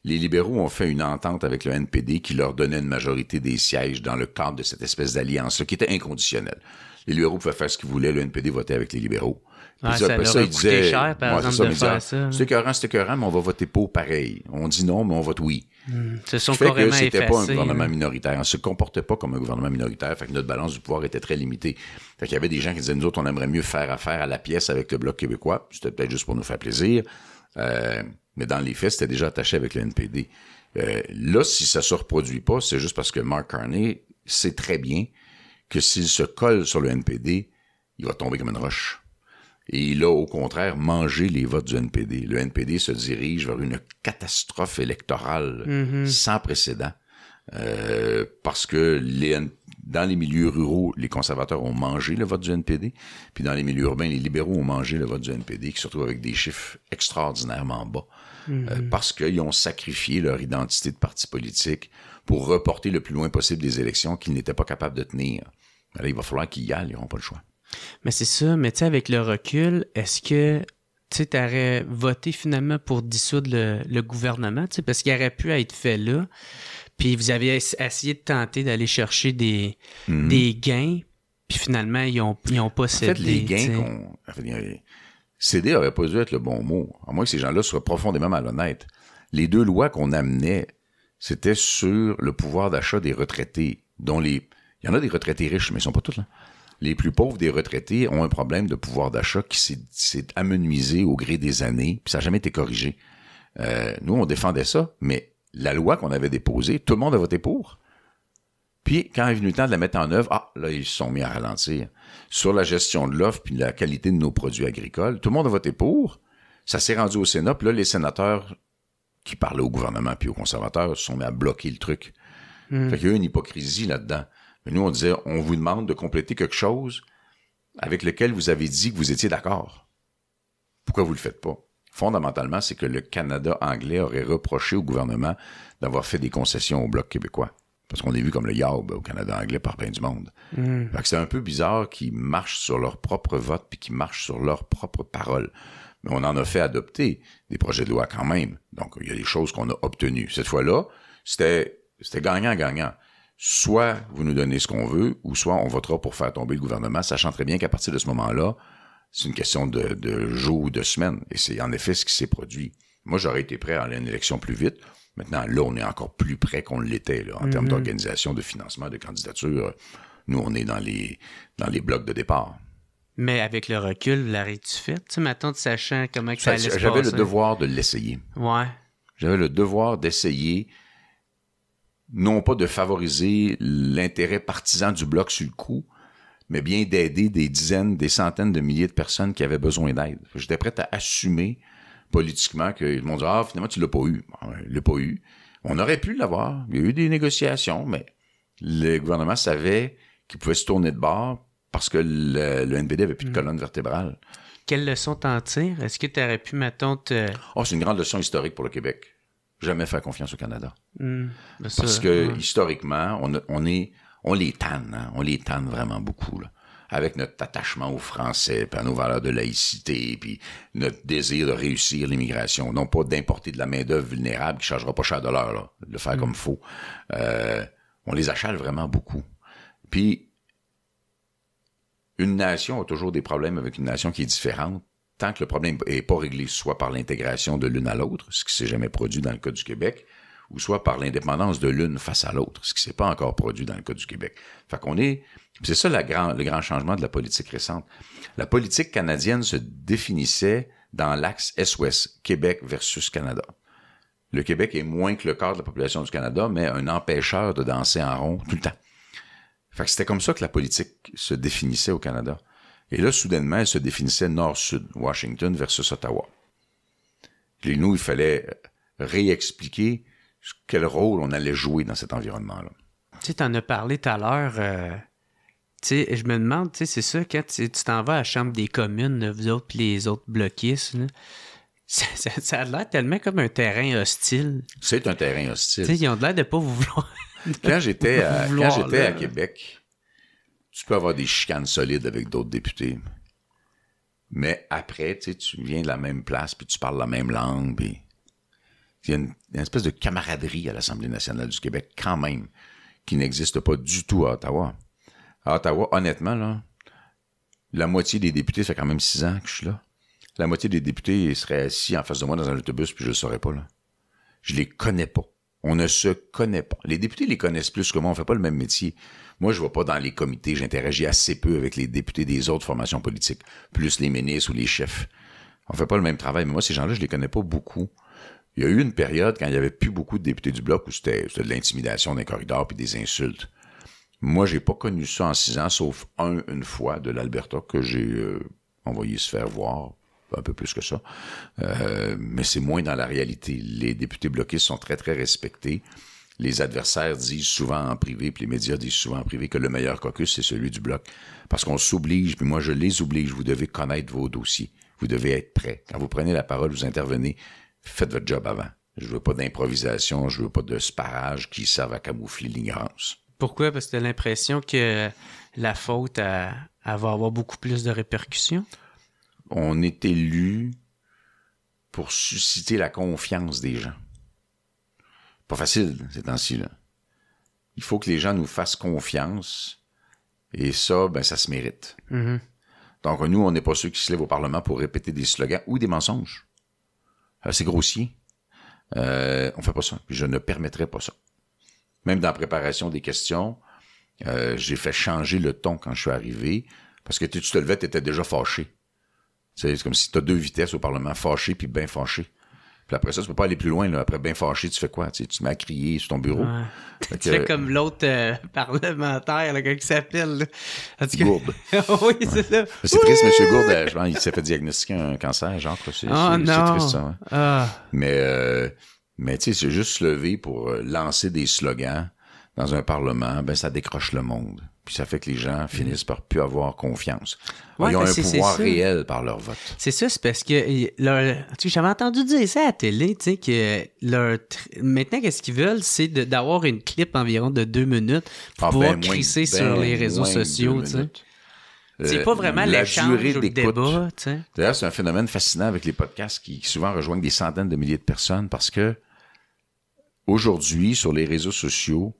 Les libéraux ont fait une entente avec le NPD qui leur donnait une majorité des sièges dans le cadre de cette espèce d'alliance-là qui était inconditionnelle. Les libéraux pouvaient faire ce qu'ils voulaient, le NPD votait avec les libéraux. Ah, ça leur a coûté cher, par exemple, de faire ça. C'est écœurant, mais on va voter pour pareil. On dit non, mais on vote oui. Ce sont fait carrément que c'était effacés, pas un gouvernement minoritaire. On se comportait pas comme un gouvernement minoritaire, fait que notre balance du pouvoir était très limitée. Fait qu'il y avait des gens qui disaient, nous autres, on aimerait mieux faire affaire à la pièce avec le Bloc québécois. C'était peut-être juste pour nous faire plaisir. Mais dans les faits, c'était déjà attaché avec le NPD. Là, si ça se reproduit pas, c'est juste parce que Mark Carney sait très bien que s'il se colle sur le NPD, il va tomber comme une roche. Et il a, au contraire, mangé les votes du NPD. Le NPD se dirige vers une catastrophe électorale sans précédent. Parce que dans les milieux ruraux, les conservateurs ont mangé le vote du NPD. Puis dans les milieux urbains, les libéraux ont mangé le vote du NPD, qui se retrouve avec des chiffres extraordinairement bas. Parce qu'ils ont sacrifié leur identité de parti politique pour reporter le plus loin possible des élections qu'ils n'étaient pas capables de tenir. Alors, il va falloir qu'ils y aillent, ils n'auront pas le choix. Mais c'est ça, mais tu sais, avec le recul, est-ce que tu aurais voté finalement pour dissoudre le gouvernement, parce qu'il aurait pu être fait là, puis vous avez essayé de tenter d'aller chercher des gains, puis finalement, ils ont pas cédé. En fait, les gains céder n'aurait pas dû être le bon mot, à moins que ces gens-là soient profondément malhonnêtes. Les 2 lois qu'on amenait, c'était sur le pouvoir d'achat des retraités, dont il y en a des retraités riches, mais ils sont pas tous là. les plus pauvres des retraités ont un problème de pouvoir d'achat qui s'est amenuisé au gré des années, puis ça n'a jamais été corrigé. Nous, on défendait ça, mais la loi qu'on avait déposée, tout le monde a voté pour. Puis, quand est venu le temps de la mettre en œuvre, là, ils se sont mis à ralentir. Sur la gestion de l'offre puis la qualité de nos produits agricoles, tout le monde a voté pour. Ça s'est rendu au Sénat, puis là, les sénateurs qui parlaient au gouvernement puis aux conservateurs se sont mis à bloquer le truc. Fait qu'il y a eu une hypocrisie là-dedans. Mais nous, on disait, on vous demande de compléter quelque chose avec lequel vous avez dit que vous étiez d'accord. Pourquoi vous le faites pas? Fondamentalement, c'est que le Canada anglais aurait reproché au gouvernement d'avoir fait des concessions au Bloc québécois. Parce qu'on est vu comme le yaourt au Canada anglais par plein du monde. Fait que c'est un peu bizarre qu'ils marchent sur leur propre vote puis qu'ils marchent sur leur propre parole. Mais on en a fait adopter des projets de loi quand même. Donc, il y a des choses qu'on a obtenues. Cette fois-là, c'était gagnant-gagnant. Soit vous nous donnez ce qu'on veut, ou soit on votera pour faire tomber le gouvernement, sachant très bien qu'à partir de ce moment-là, c'est une question de jours ou de semaines. Et c'est en effet ce qui s'est produit. Moi, j'aurais été prêt à aller à une élection plus vite. Maintenant, là, on est encore plus près qu'on l'était, là, en termes d'organisation, de financement, de candidature. Nous, on est dans les blocs de départ. Mais avec le recul, l'aurais-tu fait? Tu sais, maintenant, sachant comment que ça allait se passer. J'avais le devoir de l'essayer. Ouais. J'avais le devoir d'essayer, non pas de favoriser l'intérêt partisan du Bloc sur le coup, mais bien d'aider des dizaines, des centaines de milliers de personnes qui avaient besoin d'aide. J'étais prêt à assumer politiquement qu'ils m'ont dit « Ah, finalement, tu l'as pas eu. » Il l'a pas eu. On aurait pu l'avoir. Il y a eu des négociations, mais le gouvernement savait qu'il pouvait se tourner de bord parce que le NPD avait plus de colonne vertébrale. Quelle leçon t'en tires? Est-ce que tu aurais pu, mettons, te... c'est une grande leçon historique pour le Québec. Jamais faire confiance au Canada. Ça, parce que, historiquement, on les tanne, hein? On les tanne vraiment beaucoup, là. Avec notre attachement aux Français, puis à nos valeurs de laïcité, puis notre désir de réussir l'immigration. Non pas d'importer de la main-d'œuvre vulnérable qui ne chargera pas cher de l'heure, là, de le faire comme faut. On les achale vraiment beaucoup. Puis, une nation a toujours des problèmes avec une nation qui est différente, tant que le problème n'est pas réglé soit par l'intégration de l'une à l'autre, ce qui s'est jamais produit dans le cas du Québec, ou soit par l'indépendance de l'une face à l'autre, ce qui s'est pas encore produit dans le cas du Québec. Fait qu'on est... C'est ça le grand changement de la politique récente. La politique canadienne se définissait dans l'axe Est-Ouest, Québec versus Canada. Le Québec est moins que le quart de la population du Canada, mais un empêcheur de danser en rond tout le temps. Fait que c'était comme ça que la politique se définissait au Canada. Et là, soudainement, elle se définissait nord-sud, Washington versus Ottawa. Et nous, il fallait réexpliquer quel rôle on allait jouer dans cet environnement-là. Tu sais, t'en as parlé tout à l'heure... Tu sais, je me demande, tu sais, c'est ça, quand tu t'en vas à la Chambre des communes, là, vous autres, puis les autres bloquistes, là, ça a l'air tellement comme un terrain hostile. C'est un terrain hostile. Tu sais, ils ont l'air de pas vous vouloir. Quand j'étais à Québec, tu peux avoir des chicanes solides avec d'autres députés. Mais après, tu sais, tu viens de la même place, puis tu parles la même langue, puis il y a une espèce de camaraderie à l'Assemblée nationale du Québec, quand même, qui n'existe pas du tout à Ottawa. À Ottawa, honnêtement, là, la moitié des députés, ça fait quand même 6 ans que je suis là. La moitié des députés seraient assis en face de moi dans un autobus, puis je le saurais pas, là. Je les connais pas. On ne se connaît pas. Les députés les connaissent plus que moi, on fait pas le même métier. Moi, je vais pas dans les comités, j'interagis assez peu avec les députés des autres formations politiques, plus les ministres ou les chefs. On fait pas le même travail, mais moi, ces gens-là, je les connais pas beaucoup. Il y a eu une période, quand il y avait plus beaucoup de députés du Bloc, où c'était de l'intimidation dans les corridors puis des insultes. Moi, j'ai pas connu ça en 6 ans, sauf une fois de l'Alberta que j'ai envoyé se faire voir, un peu plus que ça. Mais c'est moins dans la réalité. Les députés bloquistes sont très, très respectés. Les adversaires disent souvent en privé, puis les médias disent souvent en privé que le meilleur caucus, c'est celui du Bloc. Parce qu'on s'oblige, puis moi, je les oblige. Vous devez connaître vos dossiers. Vous devez être prêts. Quand vous prenez la parole, vous intervenez, faites votre job avant. Je veux pas d'improvisation, je veux pas de sparage qui servent à camoufler l'ignorance. Pourquoi? Parce que t'as l'impression que la faute, elle va avoir beaucoup plus de répercussions? On est élu pour susciter la confiance des gens. Pas facile, ces temps-ci, là. Il faut que les gens nous fassent confiance, et ça, ben, ça se mérite. Mm-hmm. Donc, nous, on n'est pas ceux qui se lèvent au Parlement pour répéter des slogans ou des mensonges. C'est grossier. On fait pas ça. Puis je ne permettrai pas ça. Même dans la préparation des questions, J'ai fait changer le ton quand je suis arrivé, parce que tu te levais, tu étais déjà fâché. C'est comme si tu as 2 vitesses au Parlement, fâché puis bien fâché. Puis après ça, tu peux pas aller plus loin. Là. Après bien fâché, tu fais quoi? Tu te mets à crier sur ton bureau. Ouais. Tu fais comme l'autre parlementaire, là, comment il s'appelle. Là. Gourde. Oui, c'est ça. C'est triste, M. Gourde. Je pense, il s'est fait diagnostiquer un cancer, genre. C'est triste, ça. Ouais. Mais tu sais, c'est juste se lever pour lancer des slogans dans un parlement, ben ça décroche le monde. Puis ça fait que les gens finissent par plus avoir confiance. Ouais, ils ont un pouvoir réel par leur vote. C'est ça, c'est parce que j'avais entendu dire ça à la télé, tu sais, que maintenant, qu'est-ce qu'ils veulent, c'est d'avoir une clip environ de 2 minutes pour pouvoir crisser sur les réseaux sociaux, tu sais. C'est pas vraiment l'échange ou le débat, tu sais. D'ailleurs, c'est un phénomène fascinant avec les podcasts qui souvent rejoignent des centaines de milliers de personnes parce que aujourd'hui, sur les réseaux sociaux,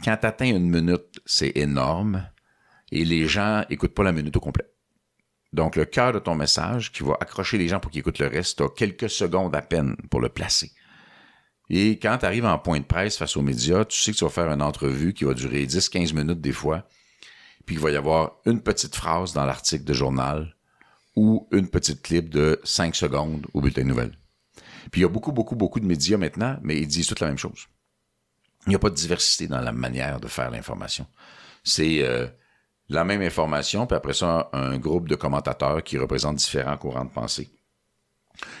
quand tu atteins 1 minute, c'est énorme et les gens écoutent pas la minute au complet. Donc, le cœur de ton message qui va accrocher les gens pour qu'ils écoutent le reste, tu as quelques secondes à peine pour le placer. Et quand tu arrives en point de presse face aux médias, tu sais que tu vas faire une entrevue qui va durer 10-15 minutes des fois, puis il va y avoir une petite phrase dans l'article de journal ou une petite clip de 5 secondes au bulletin de nouvelles. Puis il y a beaucoup de médias maintenant, mais ils disent toutes la même chose. Il n'y a pas de diversité dans la manière de faire l'information. C'est la même information, puis après ça, un groupe de commentateurs qui représentent différents courants de pensée,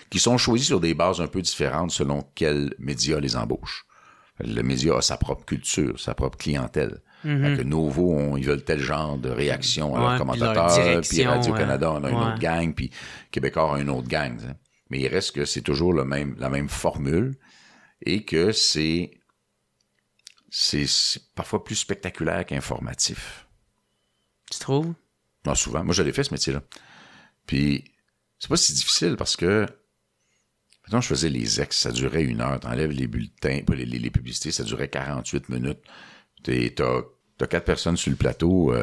qui sont choisis sur des bases un peu différentes selon quel média les embauche. Le média a sa propre culture, sa propre clientèle. Que Novo, ils veulent tel genre de réaction à leurs commentateurs, puis Radio-Canada, on a une autre gang, puis Québécois a une autre gang. T'sais. Mais il reste que c'est toujours la même formule et que c'est parfois plus spectaculaire qu'informatif. Tu trouves? Non, souvent. Moi, je l'ai fait, ce métier-là. Puis, c'est pas si difficile parce que, maintenant, je faisais les ex, ça durait 1 heure. T'enlèves les bulletins, pas les publicités, ça durait 48 minutes. T'as 4 personnes sur le plateau,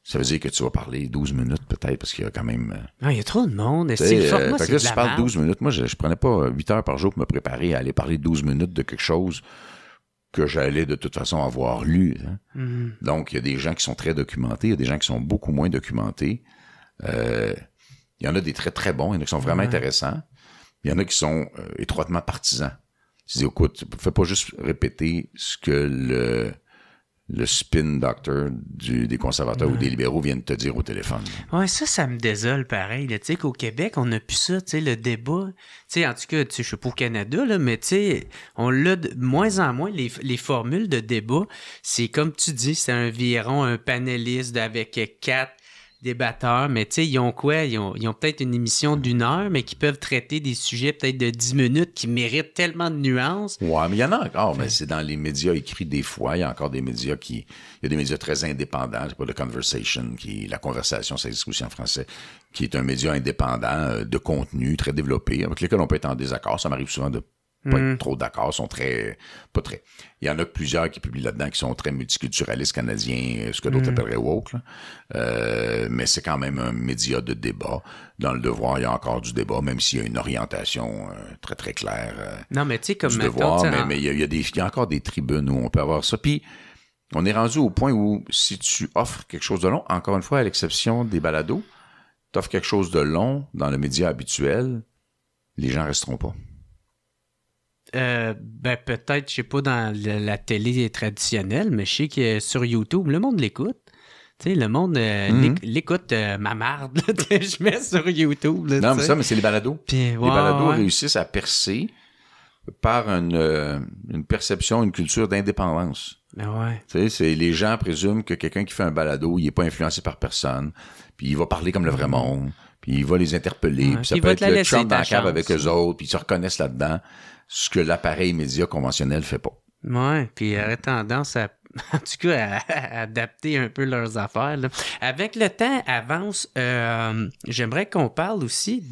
ça veut dire que tu vas parler 12 minutes peut-être parce qu'il y a quand même... il y a trop de monde. C'est le format, fait que là, si tu parles 12 minutes, moi, je prenais pas 8 heures par jour pour me préparer à aller parler 12 minutes de quelque chose que j'allais de toute façon avoir lu. Hein. Donc, il y a des gens qui sont très documentés, il y a des gens qui sont beaucoup moins documentés. Il y en a des très, très bons, il y en a qui sont vraiment intéressants. Il y en a qui sont étroitement partisans. Tu dis, écoute, fais pas juste répéter ce que le spin doctor des conservateurs ou des libéraux viennent te dire au téléphone. Ouais, ça me désole pareil. Tu sais qu'au Québec, on n'a plus ça, tu sais, le débat. Tu sais, en tout cas, je suis pas au Canada, là, mais tu sais, on l'a de moins en moins, les formules de débat. C'est comme tu dis, c'est environ un panéliste avec 4 débatteurs, mais tu sais, ils ont quoi? Ils ont peut-être une émission d'1 heure, mais qui peuvent traiter des sujets peut-être de 10 minutes qui méritent tellement de nuances. Ouais, mais il y en a encore, mais c'est dans les médias écrits des fois. Il y a encore des médias il y a des médias très indépendants. C'est pas The Conversation, la conversation, ça existe aussi en français, qui est un média indépendant de contenu très développé, avec lequel on peut être en désaccord. Ça m'arrive souvent de pas être trop d'accord, sont pas très. Il y en a plusieurs qui publient là-dedans qui sont très multiculturalistes canadiens, ce que d'autres appelleraient woke, là. Mais c'est quand même un média de débat. Dans Le Devoir, il y a encore du débat, même s'il y a une orientation très, très claire. Non, mais tu sais, comme du Devoir, mais il y a encore des tribunes où on peut avoir ça. Puis, on est rendu au point où si tu offres quelque chose de long, encore une fois, à l'exception des balados, tu offres quelque chose de long dans le média habituel, les gens resteront pas. Peut-être, je sais pas, dans la télé traditionnelle, mais je sais que sur YouTube, le monde l'écoute. Tu sais, le monde l'écoute ma marde là, que je mets sur YouTube. Là, non, mais c'est les balados. Puis, les balados réussissent à percer par une perception, une culture d'indépendance. Ouais. Tu sais, les gens présument que quelqu'un qui fait un balado, il est pas influencé par personne, puis il va parler comme le vrai monde, puis il va les interpeller, puis ça peut être le chum dans la cave avec eux autres, puis ils se reconnaissent là-dedans, ce que l'appareil média conventionnel fait pas. Ouais, puis il aurait tendance à, en tout cas, à adapter un peu leurs affaires. Là. Avec le temps avance, j'aimerais qu'on parle aussi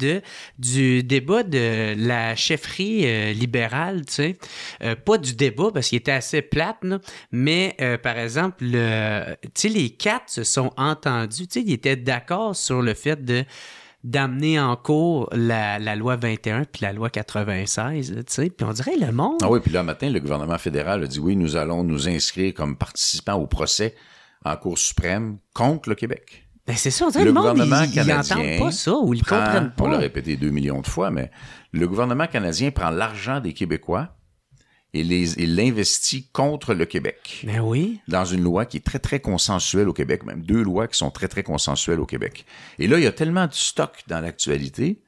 du débat de la chefferie libérale, tu sais. Pas du débat, parce qu'il était assez plate, là, mais par exemple, tu sais, les 4 se sont entendus, tu sais, ils étaient d'accord sur le fait de d'amener en cours la loi 21 puis la loi 96, tu sais. Puis on dirait le monde... Ah oui, puis là, matin, le gouvernement fédéral a dit oui, nous allons nous inscrire comme participants au procès en Cour suprême contre le Québec. Ben c'est ça, on dirait le monde, gouvernement ils n'entendent pas ça ou ils comprennent pas. On l'a répété 2 millions de fois, mais le gouvernement canadien prend l'argent des Québécois et l'investit contre le Québec. Ben oui. Dans une loi qui est très, très consensuelle au Québec, même 2 lois qui sont très, très consensuelles au Québec. Et là, il y a tellement de stock dans l'actualité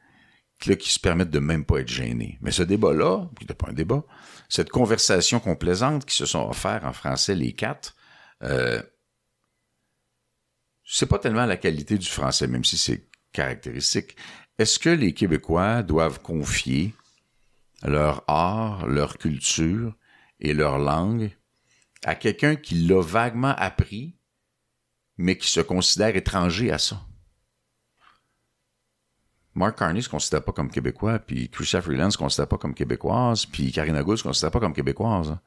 qui se permettent de même pas être gênés. Mais ce débat-là, qui n'est pas un débat, cette conversation complaisante qui se sont offerts en français les 4, c'est pas tellement la qualité du français, même si c'est caractéristique. Est-ce que les Québécois doivent confier leur art, leur culture et leur langue à quelqu'un qui l'a vaguement appris, mais qui se considère étranger à ça? Mark Carney se considère pas comme Québécois, puis Chrystia Freeland se considère pas comme québécoise, puis Karina Gould se considère pas comme québécoise.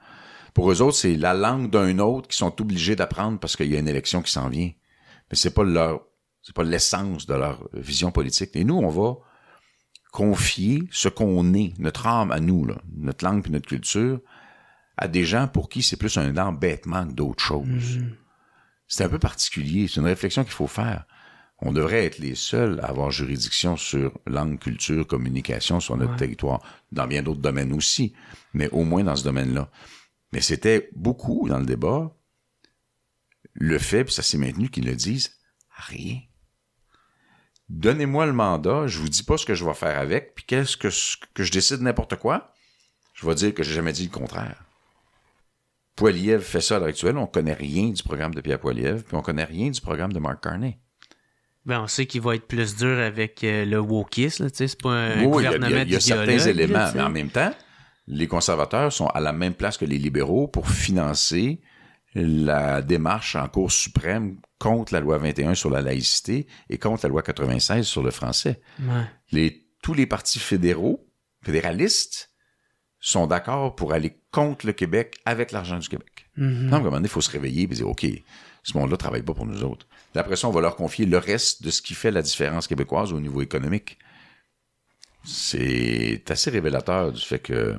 Pour eux autres, c'est la langue d'un autre qu'ils sont obligés d'apprendre parce qu'il y a une élection qui s'en vient. Mais c'est pas l'essence de leur vision politique. Et nous, on va confier ce qu'on est, notre âme à nous, là, notre langue et notre culture, à des gens pour qui c'est plus un embêtement que d'autres choses. Mm-hmm. C'est un peu particulier. C'est une réflexion qu'il faut faire. On devrait être les seuls à avoir juridiction sur langue, culture, communication sur notre territoire, dans bien d'autres domaines aussi, mais au moins dans ce domaine-là. Mais c'était beaucoup dans le débat le fait, puis ça s'est maintenu, qu'ils ne disent rien. Donnez-moi le mandat, je vous dis pas ce que je vais faire avec, puis qu'est-ce que je décide n'importe quoi, je vais dire que j'ai jamais dit le contraire. Poilievre fait ça à l'heure actuelle, on connaît rien du programme de Pierre Poilievre, puis on connaît rien du programme de Mark Carney. Ben, on sait qu'il va être plus dur avec le wokisme, tu sais, c'est pas un gouvernement il y a certains éléments, mais en même temps, les conservateurs sont à la même place que les libéraux pour financer la démarche en Cour suprême contre la loi 21 sur la laïcité et contre la loi 96 sur le français. Ouais. Tous les partis fédéralistes, sont d'accord pour aller contre le Québec avec l'argent du Québec. Mm-hmm. Donc, à un moment donné, il faut se réveiller et dire, OK, ce monde-là ne travaille pas pour nous autres. Et après ça, on va leur confier le reste de ce qui fait la différence québécoise au niveau économique. C'est assez révélateur du fait que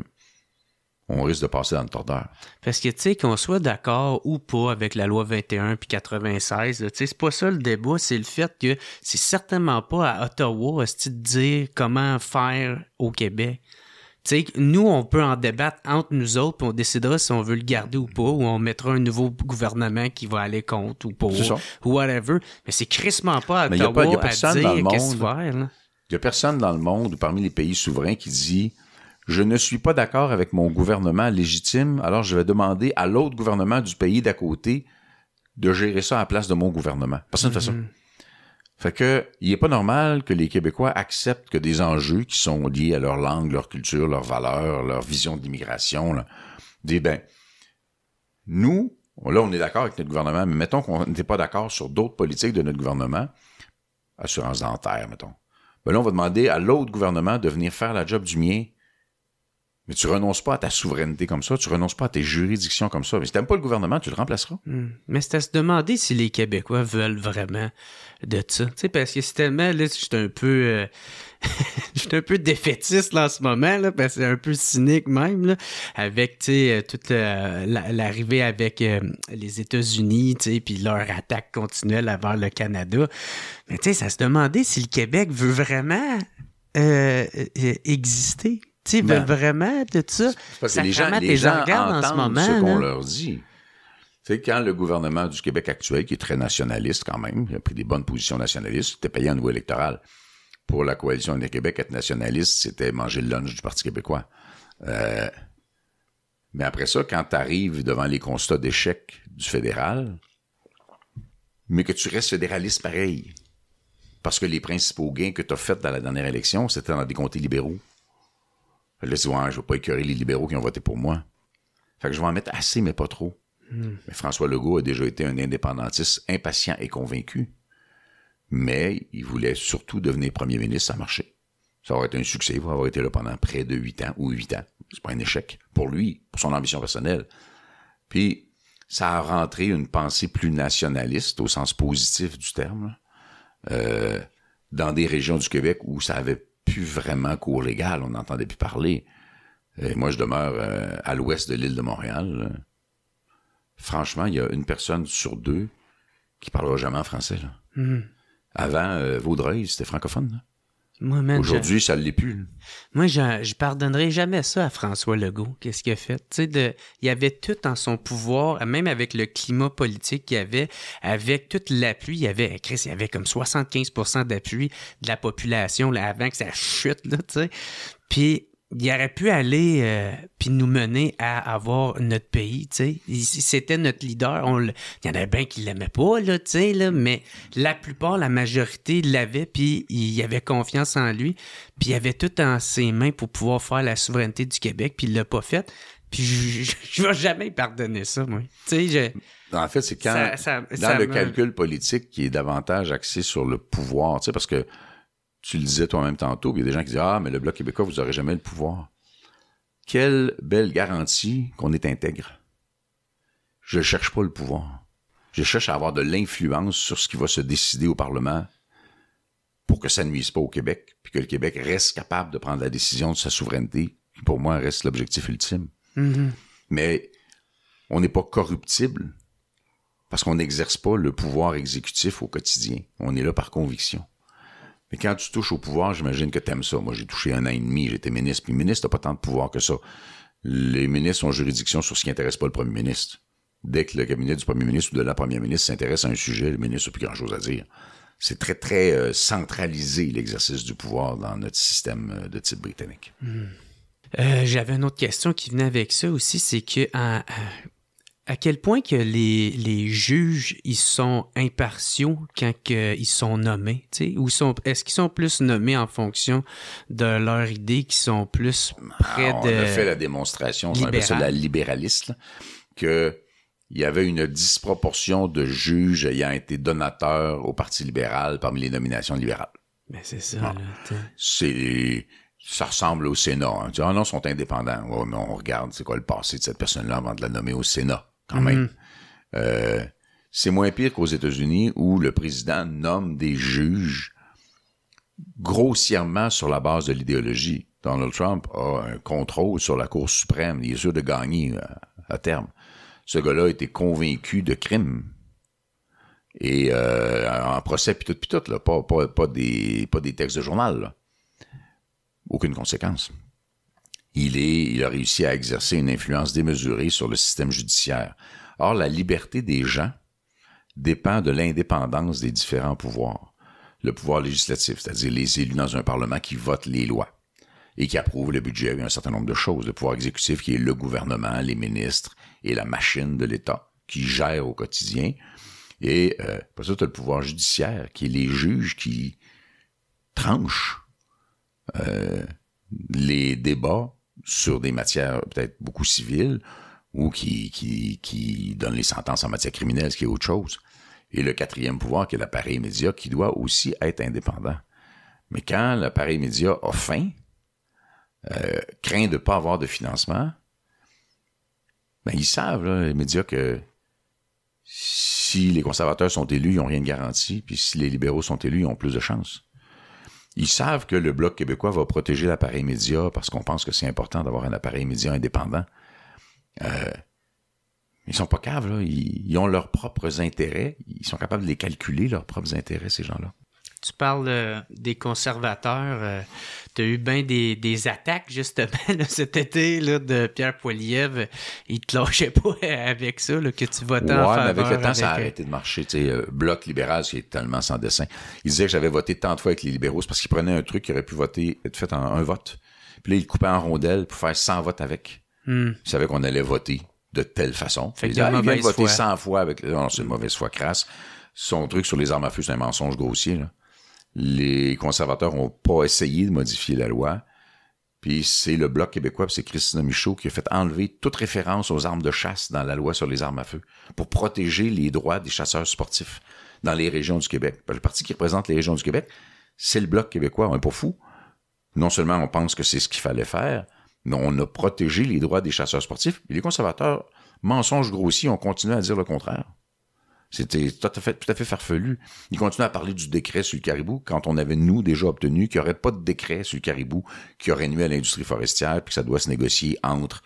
on risque de passer dans le tordeur. Parce que, tu sais, qu'on soit d'accord ou pas avec la loi 21 puis 96, tu sais, c'est pas ça le débat, c'est le fait que c'est certainement pas à Ottawa de dire comment faire au Québec. Tu sais, nous, on peut en débattre entre nous autres, puis on décidera si on veut le garder ou pas, ou on mettra un nouveau gouvernement qui va aller contre ou pas, ou whatever. Mais c'est crissement pas à Ottawa y a personne à dire qu'est-ce qu'il faire. Il y a personne dans le monde ou parmi les pays souverains qui dit « Je ne suis pas d'accord avec mon gouvernement légitime, alors je vais demander à l'autre gouvernement du pays d'à côté de gérer ça à la place de mon gouvernement. » Personne ne fait ça. Fait que, il est pas normal que les Québécois acceptent que des enjeux qui sont liés à leur langue, leur culture, leurs valeurs, leur vision de l'immigration, nous, là, on est d'accord avec notre gouvernement, mais mettons qu'on n'était pas d'accord sur d'autres politiques de notre gouvernement, assurance dentaire, mettons. Ben là, on va demander à l'autre gouvernement de venir faire la job du mien. Mais tu renonces pas à ta souveraineté comme ça, tu renonces pas à tes juridictions comme ça. Mais si t'aimes pas le gouvernement, tu le remplaceras. Mais c'est à se demander si les Québécois veulent vraiment de ça. Tu sais, parce que c'est tellement, là, je suis un peu défaitiste là, en ce moment, là, parce que c'est un peu cynique même, là, avec, tu sais, toute l'arrivée avec les États-Unis, tu sais, puis leur attaque continuelle vers le Canada. Mais tu sais, ça se demander si le Québec veut vraiment exister. Tu sais, veulent vraiment de ça. Parce que les gens entendent en ce moment, ce qu'on leur dit. Tu sais, quand le gouvernement du Québec actuel, qui est très nationaliste quand même, il a pris des bonnes positions nationalistes, c'était payé en niveau électoral. Pour la coalition des Québec, être nationaliste, c'était manger le lunch du Parti québécois. Mais après ça, quand tu arrives devant les constats d'échec du fédéral, mais que tu restes fédéraliste pareil, parce que les principaux gains que tu as faits dans la dernière élection, c'était dans des comtés libéraux. Là, tu dis, ouais, je ne vais pas écœurer les libéraux qui ont voté pour moi. Fait que je vais en mettre assez, mais pas trop. Mais François Legault a déjà été un indépendantiste impatient et convaincu. Mais il voulait surtout devenir premier ministre, ça a marché. Ça aurait été un succès, il va avoir été là pendant près de 8 ans ou 8 ans. C'est pas un échec pour lui, pour son ambition personnelle. Puis, ça a rentré une pensée plus nationaliste, au sens positif du terme, dans des régions du Québec où ça avait plus vraiment cours légal, on n'entendait plus parler. Et moi, je demeure à l'ouest de l'île de Montréal. Franchement, il y a une personne sur deux qui parlera jamais en français. Là. Avant, Vaudreuil, c'était francophone. Là. Moi, man, aujourd'hui, ça ne l'est plus. Là. Moi, je pardonnerai jamais ça à François Legault. Qu'est-ce qu'il a fait? Tu sais, il y avait tout en son pouvoir, même avec le climat politique qu'il y avait, avec tout l'appui. Il y avait comme 75% d'appui de la population là, avant que ça chute, là, tu sais. Puis, il aurait pu aller puis nous mener à avoir notre pays, tu sais. C'était notre leader. Il y en avait bien qui l'aimaient pas, là, tu sais, là, mais la plupart, la majorité l'avait, puis il avait confiance en lui, puis il avait tout en ses mains pour pouvoir faire la souveraineté du Québec, puis il l'a pas fait. Puis je vais jamais pardonner ça, moi. Tu sais, en fait, c'est quand dans le calcul politique qui est davantage axé sur le pouvoir, tu sais, parce que tu le disais toi-même tantôt, puis il y a des gens qui disent « Ah, mais le Bloc québécois, vous n'aurez jamais le pouvoir. » Quelle belle garantie qu'on est intègre. Je ne cherche pas le pouvoir. Je cherche à avoir de l'influence sur ce qui va se décider au Parlement pour que ça ne nuise pas au Québec, puis que le Québec reste capable de prendre la décision de sa souveraineté, qui pour moi reste l'objectif ultime. Mm-hmm. Mais on n'est pas corruptible parce qu'on n'exerce pas le pouvoir exécutif au quotidien. On est là par conviction. Mais quand tu touches au pouvoir, j'imagine que t'aimes ça. Moi, j'ai touché 1 an et demi, j'étais ministre. Puis le ministre n'a pas tant de pouvoir que ça. Les ministres ont juridiction sur ce qui n'intéresse pas le premier ministre. Dès que le cabinet du premier ministre ou de la première ministre s'intéresse à un sujet, le ministre n'a plus grand-chose à dire. C'est très, très centralisé, l'exercice du pouvoir dans notre système de type britannique. J'avais une autre question qui venait avec ça aussi, c'est que à quel point que les juges ils sont impartiaux quand ils sont nommés, tu sais, est-ce qu'ils sont plus nommés en fonction de leur idée, qui sont plus près de... On a fait la démonstration, on appelle ça la libéraliste, là, que il y avait une disproportion de juges ayant été donateurs au Parti libéral parmi les nominations libérales. Mais c'est ça, là. Ça ressemble au Sénat. Hein. Tu dis, non, ils sont indépendants. Oh, mais on regarde c'est quoi le passé de cette personne-là avant de la nommer au Sénat. Quand même. C'est moins pire qu'aux États-Unis où le président nomme des juges grossièrement sur la base de l'idéologie. Donald Trump a un contrôle sur la Cour suprême. Il est sûr de gagner à terme. Ce gars-là a été convaincu de crime. Et en procès, puis tout, là. Pas des textes de journal, là. Aucune conséquence. Il a réussi à exercer une influence démesurée sur le système judiciaire. Or, la liberté des gens dépend de l'indépendance des différents pouvoirs. Le pouvoir législatif, c'est-à-dire les élus dans un parlement qui votent les lois et qui approuvent le budget et un certain nombre de choses. Le pouvoir exécutif qui est le gouvernement, les ministres et la machine de l'État qui gère au quotidien. Et après ça, tu as le pouvoir judiciaire qui est les juges qui tranchent les débats sur des matières peut-être beaucoup civiles ou qui donnent les sentences en matière criminelle, ce qui est autre chose. Et le 4e pouvoir, qui est l'appareil média, qui doit aussi être indépendant. Mais quand l'appareil média a faim, craint de ne pas avoir de financement, ben ils savent, là, les médias, que si les conservateurs sont élus, ils n'ont rien de garanti, puis si les libéraux sont élus, ils ont plus de chances. Ils savent que le Bloc québécois va protéger l'appareil média parce qu'on pense que c'est important d'avoir un appareil média indépendant. Ils sont pas caves, là. Ils ont leurs propres intérêts. Ils sont capables de les calculer, leurs propres intérêts, ces gens-là. Tu parles des conservateurs. Tu as eu bien des attaques, justement, là, cet été là, de Pierre Poilievre. Il te lâchait pas avec ça, là, que tu votais en faveur. Mais avec le temps, ça a arrêté de marcher. Bloc libéral, qui est tellement sans dessein. Il disait que j'avais voté tant de fois avec les libéraux, c'est parce qu'il prenait un truc qui aurait pu être fait en un vote. Puis là, il coupait en rondelles pour faire 100 votes avec. Il savait qu'on allait voter de telle façon. Fait il vient de voter 100 fois avec... Non, c'est une mauvaise foi crasse. Son truc sur les armes à feu, c'est un mensonge grossier, là. Les conservateurs n'ont pas essayé de modifier la loi. Puis c'est le Bloc québécois, puis c'est Christina Michaud qui a fait enlever toute référence aux armes de chasse dans la loi sur les armes à feu pour protéger les droits des chasseurs sportifs dans les régions du Québec. Le parti qui représente les régions du Québec, c'est le Bloc québécois. On n'est pas fou. Non seulement on pense que c'est ce qu'il fallait faire, mais on a protégé les droits des chasseurs sportifs. Et les conservateurs, mensonges grossiers, ont continué à dire le contraire. C'était tout à fait farfelu. Il continue à parler du décret sur le caribou quand on avait, nous, déjà obtenu qu'il n'y aurait pas de décret sur le caribou qui aurait nuit à l'industrie forestière puis que ça doit se négocier entre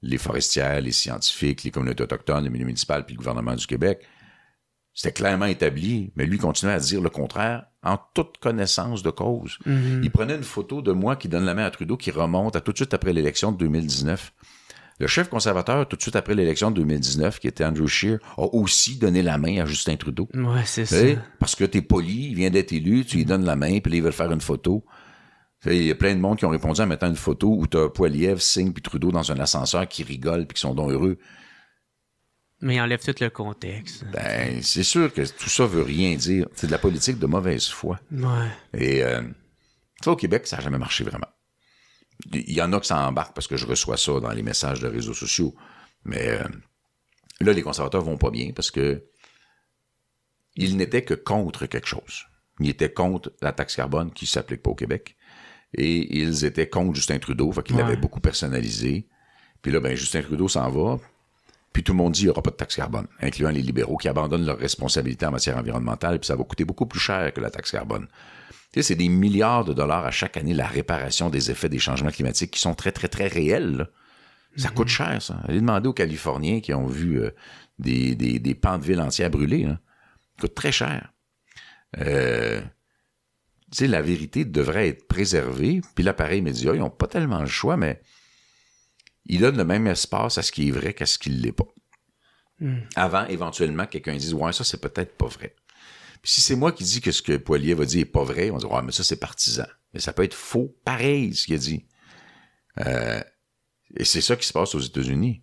les forestières, les scientifiques, les communautés autochtones, les milieux municipales puis le gouvernement du Québec. C'était clairement établi, mais lui continuait à dire le contraire en toute connaissance de cause. Mm-hmm. Il prenait une photo de moi qui donne la main à Trudeau qui remonte à tout de suite après l'élection de 2019. Le chef conservateur, tout de suite après l'élection de 2019, qui était Andrew Scheer, a aussi donné la main à Justin Trudeau. Ouais, c'est ça. Parce que t'es poli, il vient d'être élu, tu lui donnes la main, puis là, ils veulent faire une photo. Il y a plein de monde qui ont répondu en mettant une photo où t'as Poilievre, Singh puis Trudeau dans un ascenseur qui rigolent puis qui sont donc heureux. Mais il enlève tout le contexte. Ben, c'est sûr que tout ça veut rien dire. C'est de la politique de mauvaise foi. Ouais. Et ça, au Québec, ça n'a jamais marché vraiment. Il y en a qui s'en embarquent parce que je reçois ça dans les messages de réseaux sociaux. Mais là, les conservateurs vont pas bien parce que ils n'étaient que contre quelque chose. Ils étaient contre la taxe carbone qui ne s'applique pas au Québec. Et ils étaient contre Justin Trudeau, fait qu'il l'avait beaucoup personnalisé. Puis là, ben Justin Trudeau s'en va. Puis tout le monde dit qu'il n'y aura pas de taxe carbone, incluant les libéraux qui abandonnent leurs responsabilités en matière environnementale, puis ça va coûter beaucoup plus cher que la taxe carbone. Tu sais, c'est des milliards de dollars à chaque année la réparation des effets des changements climatiques qui sont très, très, très réels. Là. Ça coûte cher, ça. Allez demander aux Californiens qui ont vu des pans de ville entières brûler. Hein. Ça coûte très cher. Tu sais, la vérité devrait être préservée, puis l'appareil média, ils n'ont pas tellement le choix, mais ils donnent le même espace à ce qui est vrai qu'à ce qui ne l'est pas. Avant, éventuellement, quelqu'un dise « Ouais, ça, c'est peut-être pas vrai. » Puis si c'est moi qui dis que ce que Poilievre a dit est pas vrai, on va dire « Ouais, mais ça, c'est partisan. » Mais ça peut être faux, pareil, ce qu'il a dit. Et c'est ça qui se passe aux États-Unis.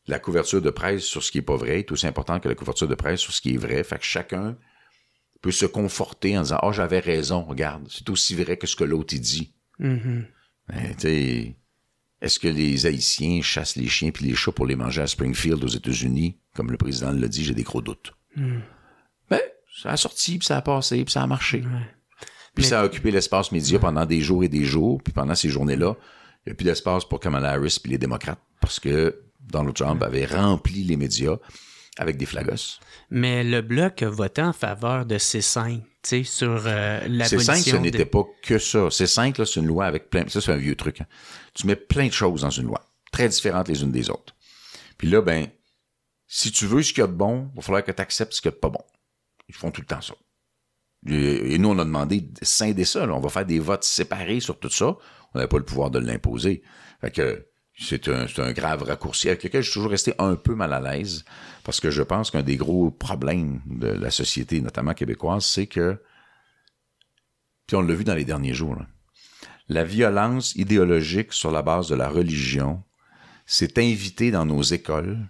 La couverture de presse sur ce qui est pas vrai est aussi importante que la couverture de presse sur ce qui est vrai. Fait que chacun peut se conforter en disant « Ah, j'avais raison, regarde, c'est aussi vrai que ce que l'autre dit. » Ben, tu sais... Est-ce que les Haïtiens chassent les chiens puis les chats pour les manger à Springfield aux États-Unis? Comme le président l'a dit, j'ai des gros doutes. Ben, ça a sorti, puis ça a passé, puis ça a marché. Puis ça a occupé l'espace média pendant des jours et des jours. Puis pendant ces journées-là, il n'y a plus d'espace pour Kamala Harris puis les démocrates parce que Donald Trump avait rempli les médias avec des flagos. Mais le Bloc a voté en faveur de C5, tu sais, sur l'abolition. C5, ce n'était pas que ça. C5, là, c'est une loi avec plein... Ça, c'est un vieux truc. Hein. Tu mets plein de choses dans une loi, très différentes les unes des autres. Puis là, ben, si tu veux ce qu'il y a de bon, il va falloir que tu acceptes ce qu'il y a de pas bon. Ils font tout le temps ça. Et nous, on a demandé de scinder ça. Là. On va faire des votes séparés sur tout ça. On n'avait pas le pouvoir de l'imposer. Fait que c'est un grave raccourci avec lequel je suis toujours resté un peu mal à l'aise parce que je pense qu'un des gros problèmes de la société, notamment québécoise, c'est que, puis on l'a vu dans les derniers jours, là, la violence idéologique sur la base de la religion s'est invitée dans nos écoles.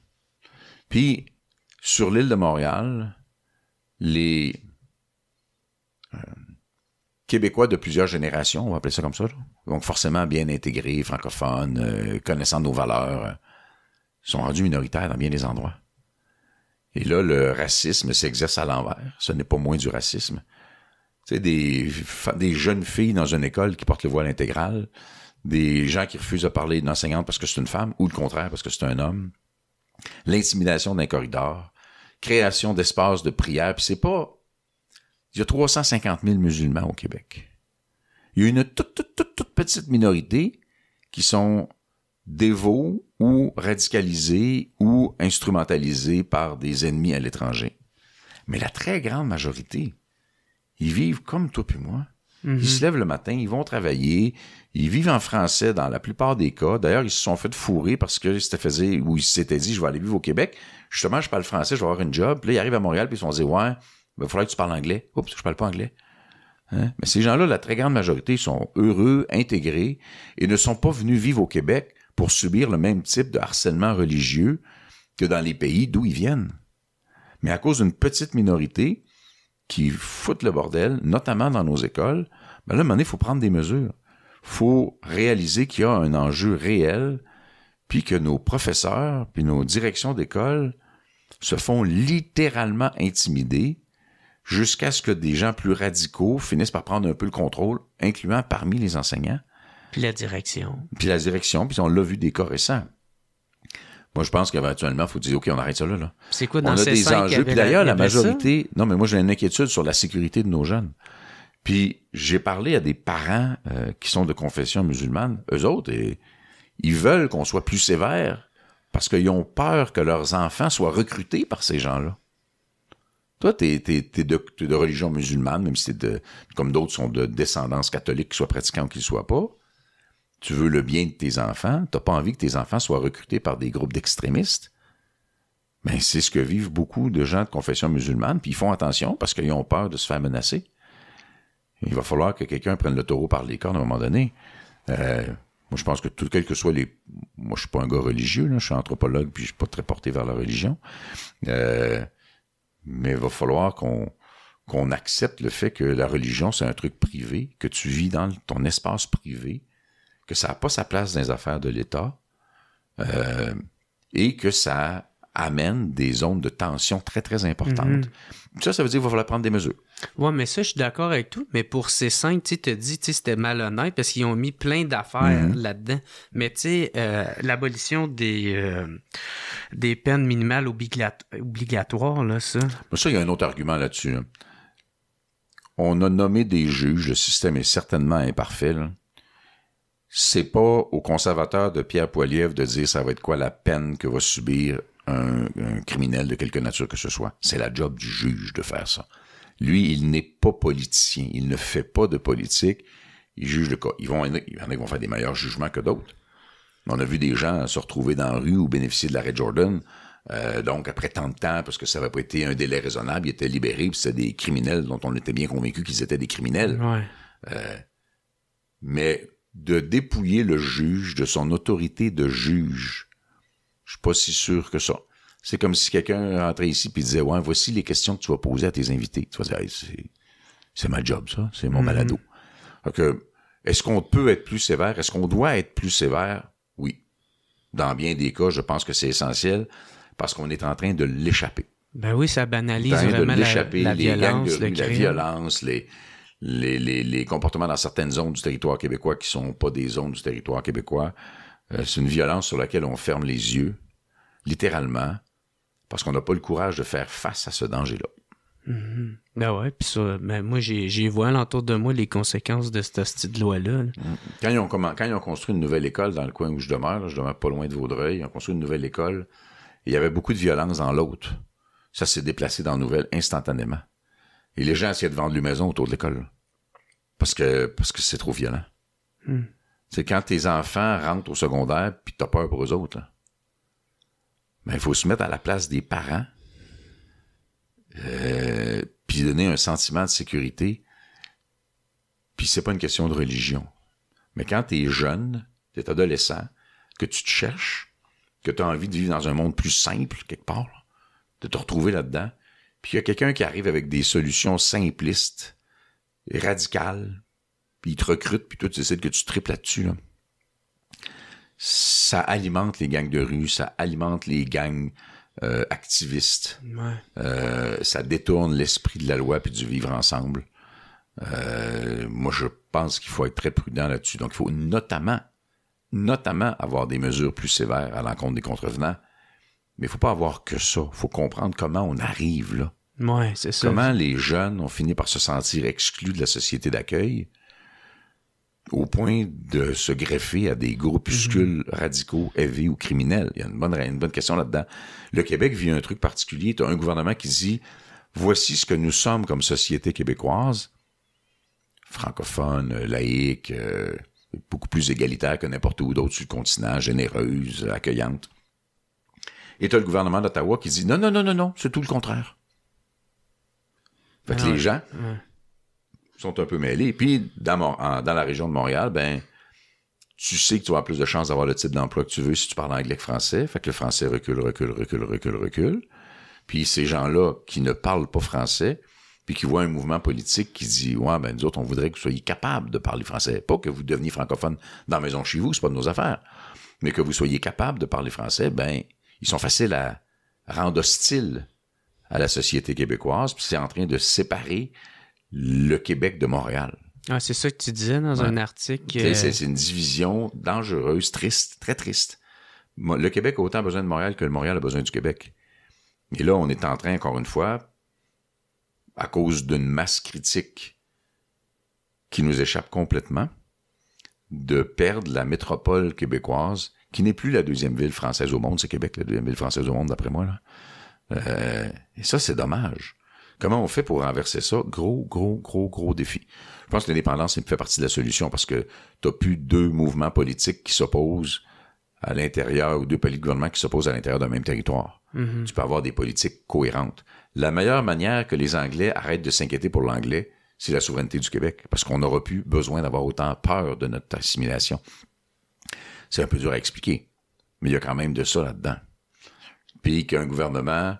Puis, sur l'île de Montréal, les Québécois de plusieurs générations, on va appeler ça comme ça, là, donc forcément bien intégrés, francophones, connaissant nos valeurs, sont rendus minoritaires dans bien des endroits. Et là, le racisme s'exerce à l'envers. Ce n'est pas moins du racisme. Tu sais, des jeunes filles dans une école qui portent le voile intégral, des gens qui refusent de parler d'une enseignante parce que c'est une femme, ou le contraire, parce que c'est un homme, l'intimidation d'un corridor, création d'espaces de prière, puis c'est pas... Il y a 350 000 musulmans au Québec. Il y a une toute petite minorité qui sont dévots ou radicalisés ou instrumentalisés par des ennemis à l'étranger. Mais la très grande majorité, ils vivent comme toi puis moi. Ils se lèvent le matin, ils vont travailler, ils vivent en français dans la plupart des cas. D'ailleurs, ils se sont fait fourrer parce que ils s'étaient dit, je vais aller vivre au Québec. Justement, je parle français, je vais avoir une job. Puis là, ils arrivent à Montréal, puis ils se sont dit, ouais, il va falloir que tu parles anglais. Oups, je parle pas anglais. Hein? Mais ces gens-là, la très grande majorité, sont heureux, intégrés et ne sont pas venus vivre au Québec pour subir le même type de harcèlement religieux que dans les pays d'où ils viennent. Mais à cause d'une petite minorité qui fout le bordel, notamment dans nos écoles, ben là, à un moment donné, il faut prendre des mesures. Il faut réaliser qu'il y a un enjeu réel, puis que nos professeurs, puis nos directions d'école se font littéralement intimider jusqu'à ce que des gens plus radicaux finissent par prendre un peu le contrôle, incluant parmi les enseignants. Puis la direction. Puis on l'a vu des cas récents. Moi, je pense qu'éventuellement, il faut dire, OK, on arrête ça là. C'est quoi dans on a ces des 5 enjeux. Puis d'ailleurs, la majorité... ça? Non, mais moi, j'ai une inquiétude sur la sécurité de nos jeunes. Puis j'ai parlé à des parents qui sont de confession musulmane. Eux autres, ils veulent qu'on soit plus sévère parce qu'ils ont peur que leurs enfants soient recrutés par ces gens-là. Toi, t'es de religion musulmane, même si comme d'autres sont de descendance catholique, qu'ils soient pratiquants ou qu'ils ne soient pas. Tu veux le bien de tes enfants. T'as pas envie que tes enfants soient recrutés par des groupes d'extrémistes. Ben, c'est ce que vivent beaucoup de gens de confession musulmane, puis ils font attention parce qu'ils ont peur de se faire menacer. Il va falloir que quelqu'un prenne le taureau par les cornes à un moment donné. Moi, je pense que quel que soit les... Moi, je suis pas un gars religieux, là, je suis anthropologue, puis je suis pas très porté vers la religion. Mais il va falloir qu'on accepte le fait que la religion, c'est un truc privé, que tu vis dans ton espace privé, que ça n'a pas sa place dans les affaires de l'État, et que ça amène des zones de tension très, très importantes. Ça veut dire qu'il va falloir prendre des mesures. Ouais, mais ça, je suis d'accord avec tout. Mais pour ces 5, tu sais, tu dis, tu sais, c'était malhonnête parce qu'ils ont mis plein d'affaires là-dedans. Mais tu sais, l'abolition des peines minimales obligatoires, là, ça. Ça, il y a un autre argument là-dessus. Là. On a nommé des juges. Le système est certainement imparfait. Là. C'est pas aux conservateurs de Pierre Poilievre de dire ça va être quoi la peine que va subir un criminel de quelque nature que ce soit. C'est la job du juge de faire ça. Lui, il n'est pas politicien. Il ne fait pas de politique. Il juge le cas. Il y en a qui vont faire des meilleurs jugements que d'autres. On a vu des gens se retrouver dans la rue ou bénéficier de l'arrêt Jordan. Donc, après tant de temps, parce que ça n'avait pas été un délai raisonnable, ils étaient libérés, puis c'était des criminels dont on était bien convaincus qu'ils étaient des criminels. Ouais. Mais de dépouiller le juge de son autorité de juge, je suis pas si sûr que ça. C'est comme si quelqu'un rentrait ici et disait « Ouais, voici les questions que tu vas poser à tes invités. » Tu vas dire hey, « C'est ma job, ça. C'est mon balado. » Donc, est-ce qu'on peut être plus sévère? Est-ce qu'on doit être plus sévère? Oui. Dans bien des cas, je pense que c'est essentiel parce qu'on est en train de l'échapper. Ben oui, ça banalise vraiment la violence, la violence, les comportements dans certaines zones du territoire québécois qui sont pas des zones du territoire québécois. C'est une violence sur laquelle on ferme les yeux, littéralement, parce qu'on n'a pas le courage de faire face à ce danger-là. Ben ouais, puis ça, ben moi, j'ai vu alentour de moi les conséquences de cette petite loi-là. Là. Quand ils ont construit une nouvelle école dans le coin où je demeure pas loin de Vaudreuil, ils ont construit une nouvelle école, et il y avait beaucoup de violence dans l'autre. Ça s'est déplacé dans la nouvelle instantanément. Et les gens essayaient de vendre les maisons autour de l'école. Parce que c'est trop violent. C'est quand tes enfants rentrent au secondaire puis t'as peur pour eux autres. Là. Ben, il faut se mettre à la place des parents puis donner un sentiment de sécurité. Puis c'est pas une question de religion. Mais quand t'es jeune, t'es adolescent, que tu te cherches, que t'as envie de vivre dans un monde plus simple, quelque part, là, de te retrouver là-dedans, puis il y a quelqu'un qui arrive avec des solutions simplistes, radicales, puis il te recrute, puis toi, tu décides que tu triples là-dessus, là. Ça alimente les gangs de rue, ça alimente les gangs activistes. Ouais. Ça détourne l'esprit de la loi puis du vivre ensemble. Moi, je pense qu'il faut être très prudent là-dessus. Donc, il faut notamment avoir des mesures plus sévères à l'encontre des contrevenants. Mais il faut pas avoir que ça. Il faut comprendre comment on arrive là. Ouais, c'est ça. Comment les jeunes ont fini par se sentir exclus de la société d'accueil au point de se greffer à des groupuscules radicaux, heavy ou criminels. Il y a une bonne question là-dedans. Le Québec vit un truc particulier. Tu as un gouvernement qui dit « Voici ce que nous sommes comme société québécoise, francophone, laïque, beaucoup plus égalitaire que n'importe où d'autre sur le continent, généreuse, accueillante. » Et tu as le gouvernement d'Ottawa qui dit « Non, c'est tout le contraire. » Fait que les gens sont un peu mêlés. Puis, dans la région de Montréal, ben, tu sais que tu vas avoir plus de chances d'avoir le type d'emploi que tu veux si tu parles anglais que français. Fait que le français recule. Puis, ces gens-là qui ne parlent pas français, puis qui voient un mouvement politique qui dit « Ouais, ben, nous autres, on voudrait que vous soyez capables de parler français. Pas que vous deveniez francophone dans la maison chez vous, c'est pas de nos affaires. Mais que vous soyez capable de parler français, ben, ils sont faciles à rendre hostiles à la société québécoise, puis c'est en train de séparer le Québec de Montréal. Ah, c'est ça que tu disais dans un article. C'est une division dangereuse, triste, très triste, Le Québec a autant besoin de Montréal que le Montréal a besoin du Québec. Et là, on est en train, encore une fois, à cause d'une masse critique qui nous échappe complètement, de perdre la métropole québécoise, qui n'est plus la deuxième ville française au monde, c'est Québec, la deuxième ville française au monde, d'après moi, là. Et ça, c'est dommage. Comment on fait pour renverser ça? Gros défi. Je pense que l'indépendance fait partie de la solution parce que t'as plus deux mouvements politiques qui s'opposent à l'intérieur, ou deux paliers de gouvernement qui s'opposent à l'intérieur d'un même territoire. Mm-hmm. Tu peux avoir des politiques cohérentes. La meilleure manière que les Anglais arrêtent de s'inquiéter pour l'anglais, c'est la souveraineté du Québec, parce qu'on n'aura plus besoin d'avoir autant peur de notre assimilation. C'est un peu dur à expliquer, mais il y a quand même de ça là-dedans. Puis qu'un gouvernement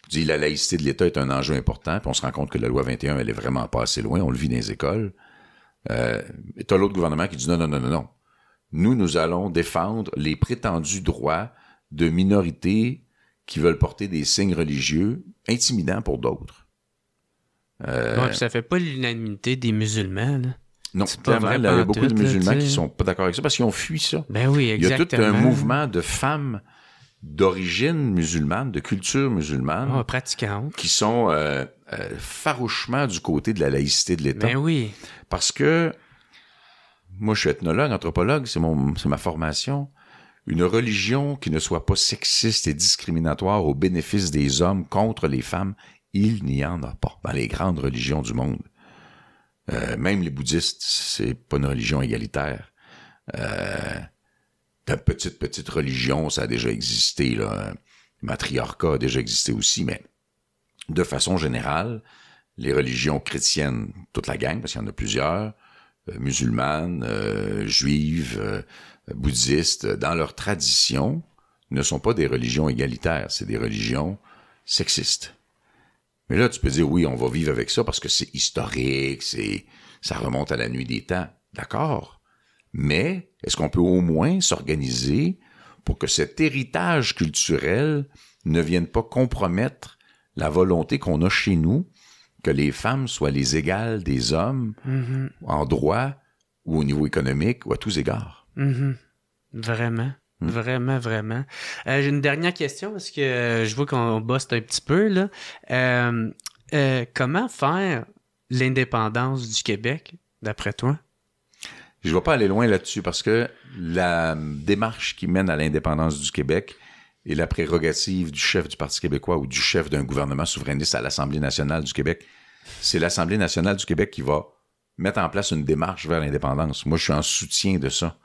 dit la laïcité de l'État est un enjeu important, puis on se rend compte que la loi 21, elle est vraiment pas assez loin, on le vit dans les écoles. Et t'as l'autre gouvernement qui dit non. Nous allons défendre les prétendus droits de minorités qui veulent porter des signes religieux intimidants pour d'autres. Puis ça fait pas l'unanimité des musulmans, là. Non, clairement, il y a beaucoup de musulmans qui sont pas d'accord avec ça parce qu'ils ont fui ça. Ben oui, exactement. Il y a tout un mouvement de femmes d'origine musulmane, de culture musulmane, pratiquantes, qui sont farouchement du côté de la laïcité de l'État. Ben oui. Parce que moi, je suis ethnologue, anthropologue, c'est ma formation. Une religion qui ne soit pas sexiste et discriminatoire au bénéfice des hommes contre les femmes, il n'y en a pas dans les grandes religions du monde. Même les bouddhistes, c'est pas une religion égalitaire. La petite religion, ça a déjà existé, là. Le matriarcat a déjà existé aussi, mais de façon générale, les religions chrétiennes, toute la gang, parce qu'il y en a plusieurs, musulmanes, juives, bouddhistes, dans leur tradition, ne sont pas des religions égalitaires, c'est des religions sexistes. Mais là, tu peux dire, oui, on va vivre avec ça parce que c'est historique, ça remonte à la nuit des temps. D'accord. Mais est-ce qu'on peut au moins s'organiser pour que cet héritage culturel ne vienne pas compromettre la volonté qu'on a chez nous que les femmes soient les égales des hommes en droit ou au niveau économique ou à tous égards? Vraiment. Vraiment. J'ai une dernière question parce que je vois qu'on bosse un petit peu, là. Comment faire l'indépendance du Québec, d'après toi? Je ne vais pas aller loin là-dessus parce que la démarche qui mène à l'indépendance du Québec est la prérogative du chef du Parti québécois ou du chef d'un gouvernement souverainiste à l'Assemblée nationale du Québec. C'est l'Assemblée nationale du Québec qui va mettre en place une démarche vers l'indépendance. Moi, je suis en soutien de ça.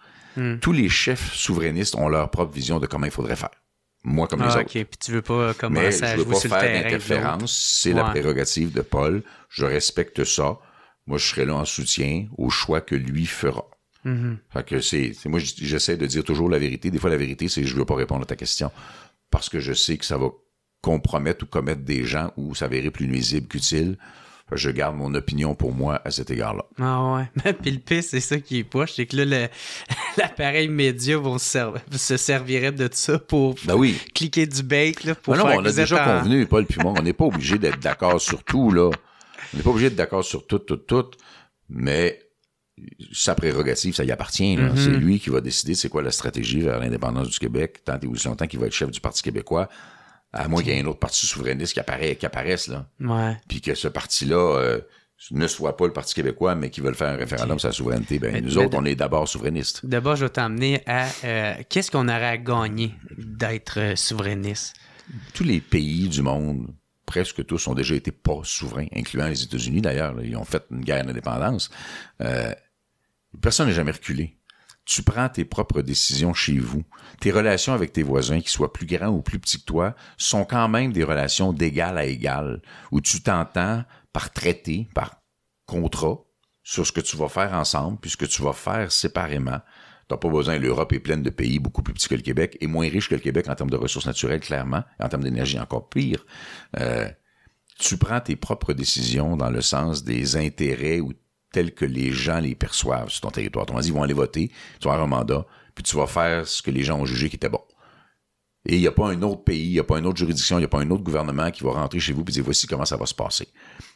Tous les chefs souverainistes ont leur propre vision de comment il faudrait faire. Moi comme les autres. OK, puis tu veux pas commencer à jouer sur le terrain. Mais je veux pas faire d'interférence. C'est la prérogative de Paul. Je respecte ça. Moi, je serai là en soutien au choix que lui fera. Fait que moi, j'essaie de dire toujours la vérité. Des fois, la vérité, c'est que je veux pas répondre à ta question parce que je sais que ça va compromettre ou commettre des gens ou s'avérer plus nuisible qu'utile. Je garde mon opinion pour moi à cet égard-là. Ah ouais. Puis le pire, c'est ça qui est poche, c'est que là, l'appareil média se servirait de ça pour cliquer du bait. Là, pour faire on a déjà convenu, Paul puis moi, on n'est pas obligé d'être d'accord sur tout, là. On n'est pas obligé d'être d'accord sur tout, mais sa prérogative, ça y appartient. Là. C'est lui qui va décider c'est quoi la stratégie vers l'indépendance du Québec, tant et aussi longtemps qu'il va être chef du Parti québécois. À moins qu'il y ait un autre parti souverainiste qui apparaisse, là. Ouais. Puis que ce parti-là ne soit pas le Parti québécois, mais qui veut faire un référendum sur la souveraineté. Nous autres, on est d'abord souverainistes. D'abord, je vais t'emmener à qu'est-ce qu'on aurait à gagner d'être souverainiste? Tous les pays du monde, presque tous, ont déjà été pas souverains, incluant les États-Unis d'ailleurs. Là, ils ont fait une guerre d'indépendance. Personne n'a jamais reculé. Tu prends tes propres décisions chez vous. Tes relations avec tes voisins, qu'ils soient plus grands ou plus petits que toi, sont quand même des relations d'égal à égal, où tu t'entends par traité, par contrat, sur ce que tu vas faire ensemble, puis ce que tu vas faire séparément. T'as pas besoin, l'Europe est pleine de pays beaucoup plus petits que le Québec, et moins riches que le Québec en termes de ressources naturelles, clairement, et en termes d'énergie encore pire. Tu prends tes propres décisions dans le sens des intérêts ou tels que les gens les perçoivent sur ton territoire. Ils vont aller voter, tu vas avoir un mandat, puis tu vas faire ce que les gens ont jugé qui était bon. Et il n'y a pas un autre pays, il n'y a pas une autre juridiction, il n'y a pas un autre gouvernement qui va rentrer chez vous et dire voici comment ça va se passer.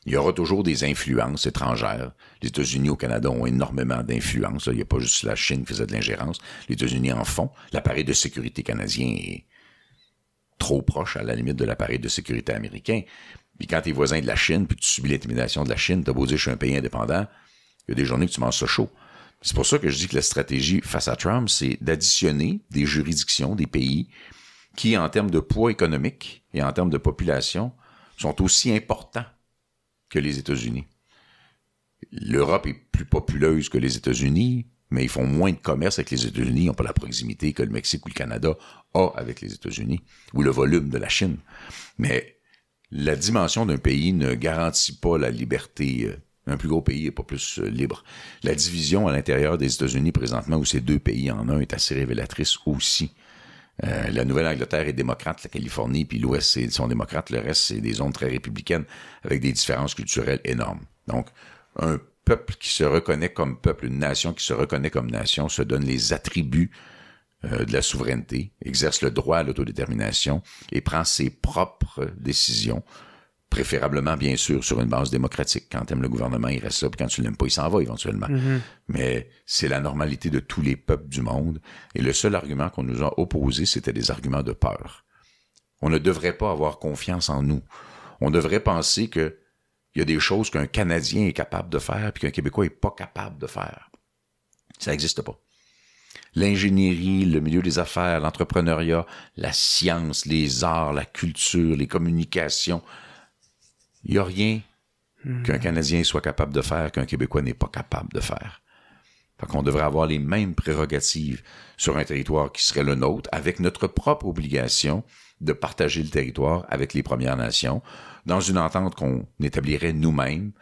Il y aura toujours des influences étrangères. Les États-Unis au Canada ont énormément d'influence. Il n'y a pas juste la Chine qui faisait de l'ingérence. Les États-Unis en font. L'appareil de sécurité canadien est trop proche, à la limite, de l'appareil de sécurité américain. Puis quand tu es voisin de la Chine, puis tu subis l'intimidation de la Chine, t'as beau dire je suis un pays indépendant, il y a des journées que tu manges ça chaud. C'est pour ça que je dis que la stratégie face à Trump, c'est d'additionner des juridictions, des pays qui, en termes de poids économique et en termes de population, sont aussi importants que les États-Unis. L'Europe est plus populeuse que les États-Unis, mais ils font moins de commerce avec les États-Unis, ils n'ont pas la proximité que le Mexique ou le Canada a avec les États-Unis, ou le volume de la Chine. Mais la dimension d'un pays ne garantit pas la liberté. Un plus gros pays n'est pas plus libre. La division à l'intérieur des États-Unis présentement, où c'est deux pays en un, est assez révélatrice aussi. La Nouvelle-Angleterre est démocrate, la Californie, puis l'Ouest sont démocrates, le reste, c'est des zones très républicaines, avec des différences culturelles énormes. Donc, un peuple qui se reconnaît comme peuple, une nation qui se reconnaît comme nation, se donne les attributs de la souveraineté, exerce le droit à l'autodétermination et prend ses propres décisions, préférablement, bien sûr, sur une base démocratique. Quand t'aimes le gouvernement, il reste là, puis quand tu l'aimes pas, il s'en va éventuellement. Mm-hmm. Mais c'est la normalité de tous les peuples du monde. Et le seul argument qu'on nous a opposé, c'était des arguments de peur. On ne devrait pas avoir confiance en nous. On devrait penser que il y a des choses qu'un Canadien est capable de faire, puis qu'un Québécois est pas capable de faire. Ça n'existe pas. L'ingénierie, le milieu des affaires, l'entrepreneuriat, la science, les arts, la culture, les communications, il n'y a rien qu'un Canadien soit capable de faire qu'un Québécois n'est pas capable de faire. Fait qu'on devrait avoir les mêmes prérogatives sur un territoire qui serait le nôtre, avec notre propre obligation de partager le territoire avec les Premières Nations, dans une entente qu'on établirait nous-mêmes,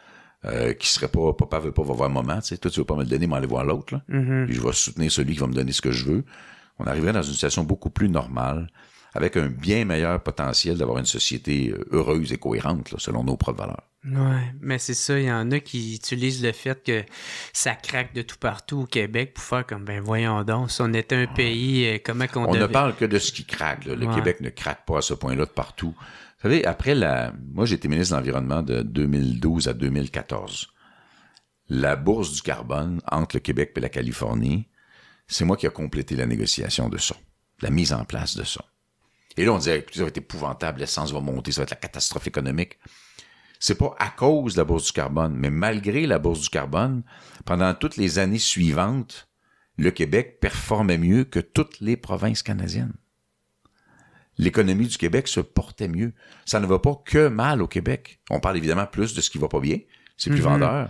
qui serait pas, papa veut pas, va voir maman, tu sais, toi tu veux pas me le donner, mais aller voir l'autre, là. Mm-hmm. Puis je vais soutenir celui qui va me donner ce que je veux. On arriverait dans une situation beaucoup plus normale, avec un bien meilleur potentiel d'avoir une société heureuse et cohérente, là, selon nos propres valeurs. Ouais, mais c'est ça, il y en a qui utilisent le fait que ça craque de tout partout au Québec pour faire comme, ben voyons donc, si on était un pays, comment qu'on devait... On ne parle que de ce qui craque, là. Le Québec ne craque pas à ce point-là de partout. Vous savez, après moi j'ai été ministre de l'Environnement de 2012 à 2014. La bourse du carbone entre le Québec et la Californie, c'est moi qui ai complété la négociation de ça, la mise en place de ça. Et là, on disait, ça va être épouvantable, l'essence va monter, ça va être la catastrophe économique. C'est pas à cause de la bourse du carbone, mais malgré la bourse du carbone, pendant toutes les années suivantes, le Québec performait mieux que toutes les provinces canadiennes. L'économie du Québec se portait mieux. Ça ne va pas que mal au Québec. On parle évidemment plus de ce qui va pas bien, c'est plus vendeur.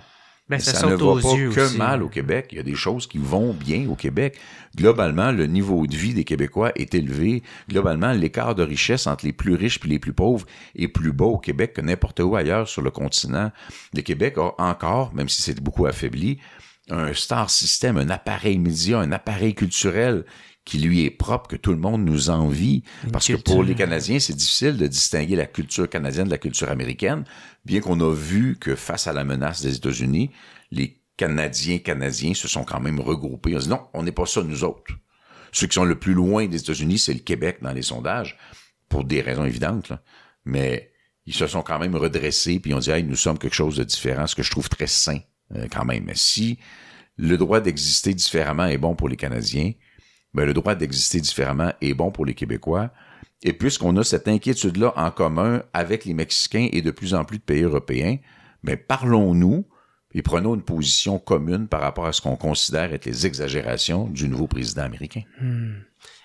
Ben, ça ne va pas que mal au Québec. Il y a des choses qui vont bien au Québec. Globalement, le niveau de vie des Québécois est élevé. Globalement, l'écart de richesse entre les plus riches et les plus pauvres est plus bas au Québec que n'importe où ailleurs sur le continent. Le Québec a encore, même si c'est beaucoup affaibli, un star system, un appareil média, un appareil culturel qui lui est propre, que tout le monde nous envie. Parce que pour les Canadiens, c'est difficile de distinguer la culture canadienne de la culture américaine, bien qu'on a vu que face à la menace des États-Unis, les Canadiens se sont quand même regroupés. On dit non, on n'est pas ça nous autres. Ceux qui sont le plus loin des États-Unis, c'est le Québec dans les sondages, pour des raisons évidentes, là. Mais ils se sont quand même redressés, puis ils ont dit hey, nous sommes quelque chose de différent, ce que je trouve très sain quand même. Mais si le droit d'exister différemment est bon pour les Canadiens, ben, le droit d'exister différemment est bon pour les Québécois. Et puisqu'on a cette inquiétude-là en commun avec les Mexicains et de plus en plus de pays européens, ben, parlons-nous et prenons une position commune par rapport à ce qu'on considère être les exagérations du nouveau président américain.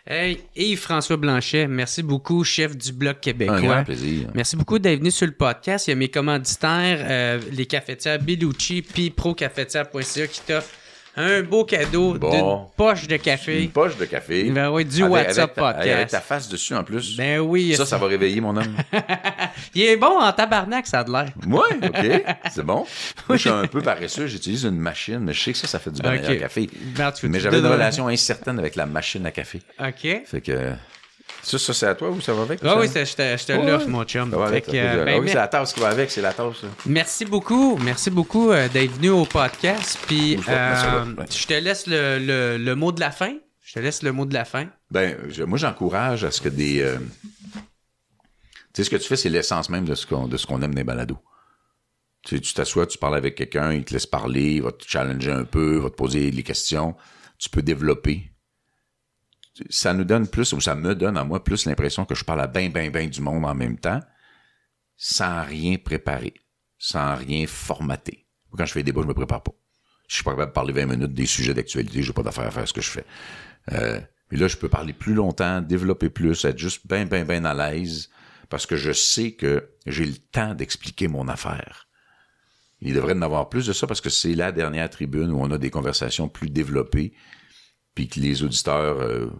Hey, Yves-François Blanchet, merci beaucoup, chef du Bloc québécois. Un grand plaisir. Merci beaucoup d'être venu sur le podcast. Il y a mes commanditaires, les cafetières Bellucci puis procafetière.ca qui t'offrent un beau cadeau d'une poche de café. Une poche de café. Ben oui, du WhatsApp Podcast. Avec ta face dessus en plus. Ben oui. Ça va réveiller mon homme. Il est bon en tabarnak, ça a de l'air. Oui, OK. C'est bon. Moi, je suis un peu paresseux. J'utilise une machine, mais je sais que ça fait du bon meilleur café. Mais j'avais une relation incertaine avec la machine à café. OK. Fait que... Ça, c'est à toi ou ça va avec? Ah oui, je te l'offre, mon chum. Ça va avec, oui, c'est la tasse qui va avec, c'est la tasse. Là. Merci beaucoup d'être venu au podcast. Puis, je te laisse le mot de la fin. Je te laisse le mot de la fin. Moi, j'encourage à ce que des... Tu sais, ce que tu fais, c'est l'essence même de ce qu'on aime des balados. Tu sais, tu t'assois, tu parles avec quelqu'un, il te laisse parler, il va te challenger un peu, il va te poser des questions. Tu peux développer. Ça nous donne plus, ou ça me donne à moi plus l'impression que je parle à ben du monde en même temps, sans rien préparer, sans rien formater. Quand je fais des débats, je me prépare pas. Je suis pas capable de parler 20 minutes des sujets d'actualité, j'ai pas d'affaire à faire ce que je fais. Mais là, je peux parler plus longtemps, développer plus, être juste ben à l'aise, parce que je sais que j'ai le temps d'expliquer mon affaire. Il devrait en avoir plus de ça, parce que c'est la dernière tribune où on a des conversations plus développées, puis que les auditeurs...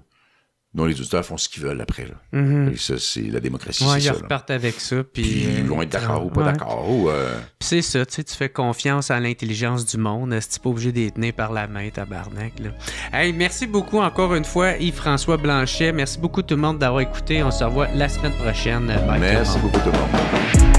dont les auditeurs font ce qu'ils veulent après. Là. Et ça, c'est la démocratie, c'est ils ça. repartent avec ça. Puis ils vont être d'accord ou pas d'accord. Puis c'est ça, tu sais, tu fais confiance à l'intelligence du monde. Si tu n'es pas obligé d'être tenir par la main, tabarnak. Là. Hey, merci beaucoup encore une fois, Yves-François Blanchet. Merci beaucoup tout le monde d'avoir écouté. On se revoit la semaine prochaine. Bye, merci beaucoup tout le monde.